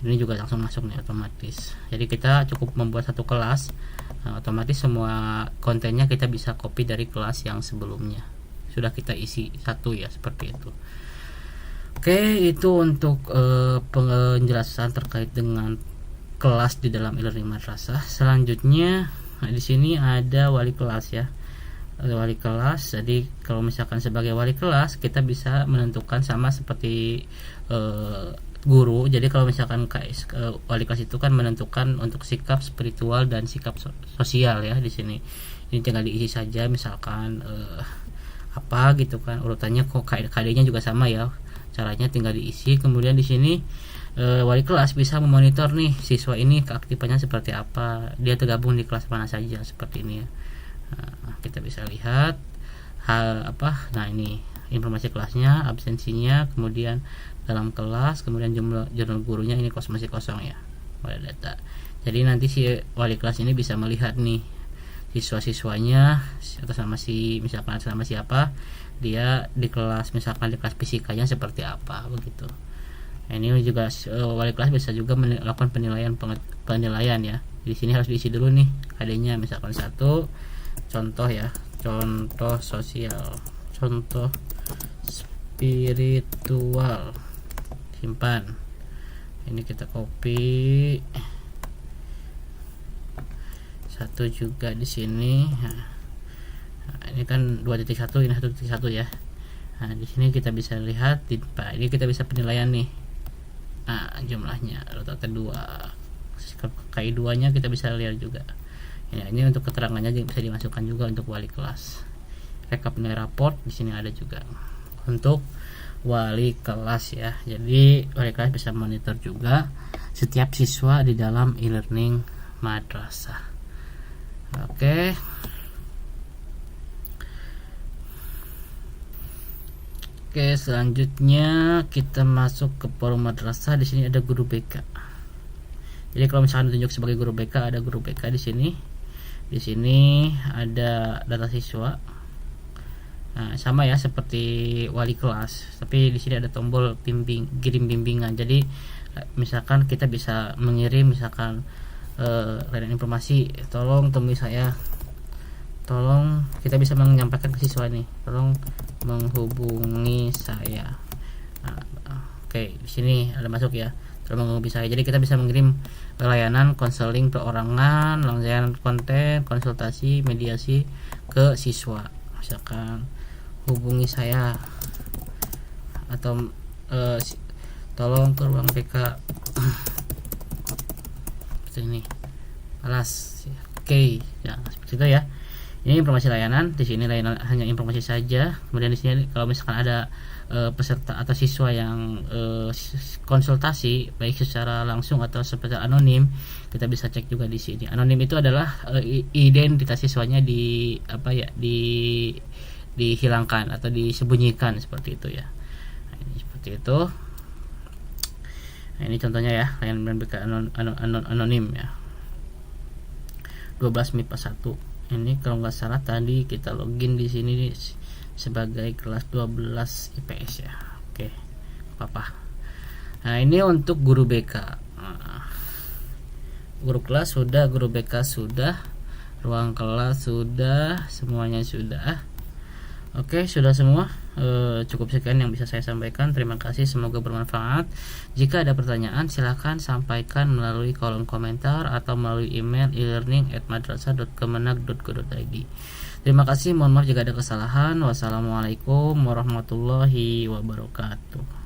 Ini juga langsung masuk nih otomatis. Jadi kita cukup membuat satu kelas, nah, otomatis semua kontennya kita bisa copy dari kelas yang sebelumnya. Sudah kita isi satu ya, seperti itu. Oke, itu untuk penjelasan terkait dengan kelas di dalam e-learning madrasah. Selanjutnya, nah, di sini ada wali kelas ya. Wali kelas. Jadi kalau misalkan sebagai wali kelas, kita bisa menentukan sama seperti guru. Jadi kalau misalkan wali kelas itu kan menentukan untuk sikap spiritual dan sikap sosial ya. Di sini ini tinggal diisi saja, misalkan apa gitu kan, urutannya kok KD-nya juga sama ya, caranya tinggal diisi. Kemudian di sini wali kelas bisa memonitor nih siswa ini keaktifannya seperti apa, dia tergabung di kelas mana saja, seperti ini ya. Nah, kita bisa lihat nah ini informasi kelasnya, absensinya, kemudian dalam kelas, kemudian jurnal gurunya, ini masih kosong ya pada data. Jadi nanti si wali kelas ini bisa melihat nih siswa-siswanya atas nama misalkan atas nama siapa, dia di kelas, misalkan di kelas fisikanya seperti apa begitu. Nah, ini juga wali kelas bisa juga melakukan penilaian ya. Di sini harus diisi dulu nih KD-nya, misalkan satu contoh ya, contoh sosial, contoh spiritual, simpan. Ini kita copy satu juga di sini. Nah, ini kan 2.1, ini 1.1 ya. Nah, di sini kita bisa lihat ini kita bisa penilaian nih. Nah, jumlahnya rata-rata 2, KI2 nya kita bisa lihat juga ya. Ini untuk keterangannya bisa dimasukkan juga untuk wali kelas. Rekap nilai raport di sini ada juga untuk wali kelas ya. Jadi wali kelas bisa monitor juga setiap siswa di dalam e-learning madrasah. Oke. Oke, selanjutnya kita masuk ke forum madrasah. Di sini ada guru BK. Jadi kalau misalkan ditunjuk sebagai guru BK, ada guru BK di sini. Di sini ada data siswa. Nah, sama ya seperti wali kelas, tapi di sini ada tombol kirim bimbingan. Jadi misalkan kita bisa mengirim, misalkan informasi, tolong temui saya, tolong, kita bisa menyampaikan ke siswa nih, tolong menghubungi saya. Nah, oke, di sini ada masuk ya, tolong menghubungi saya. Jadi kita bisa mengirim layanan konseling perorangan, layanan konten, konsultasi, mediasi ke siswa. Misalkan hubungi saya, atau tolong ke ruang BK seperti ini. Alas. Oke, ya seperti itu ya. Ini informasi layanan. Di sini layanan hanya informasi saja. Kemudian di sini kalau misalkan ada peserta atau siswa yang konsultasi baik secara langsung atau secara anonim, kita bisa cek juga di sini. Anonim itu adalah identitas siswanya dihilangkan atau disembunyikan seperti itu ya. Nah, ini seperti itu. Nah, ini contohnya ya, layanan BK anonim ya. 12 MIPA 1. Ini kalau nggak salah tadi kita login di sini sebagai kelas 12 IPS ya. Oke, apa. Nah, ini untuk guru BK. Nah, guru kelas sudah, guru BK sudah, ruang kelas sudah, semuanya sudah. Oke, sudah semua. Cukup sekian yang bisa saya sampaikan. Terima kasih, semoga bermanfaat. Jika ada pertanyaan silahkan sampaikan melalui kolom komentar atau melalui email e-learning@madrasah.kemenag.go.id. Terima kasih, mohon maaf jika ada kesalahan. Wassalamualaikum warahmatullahi wabarakatuh.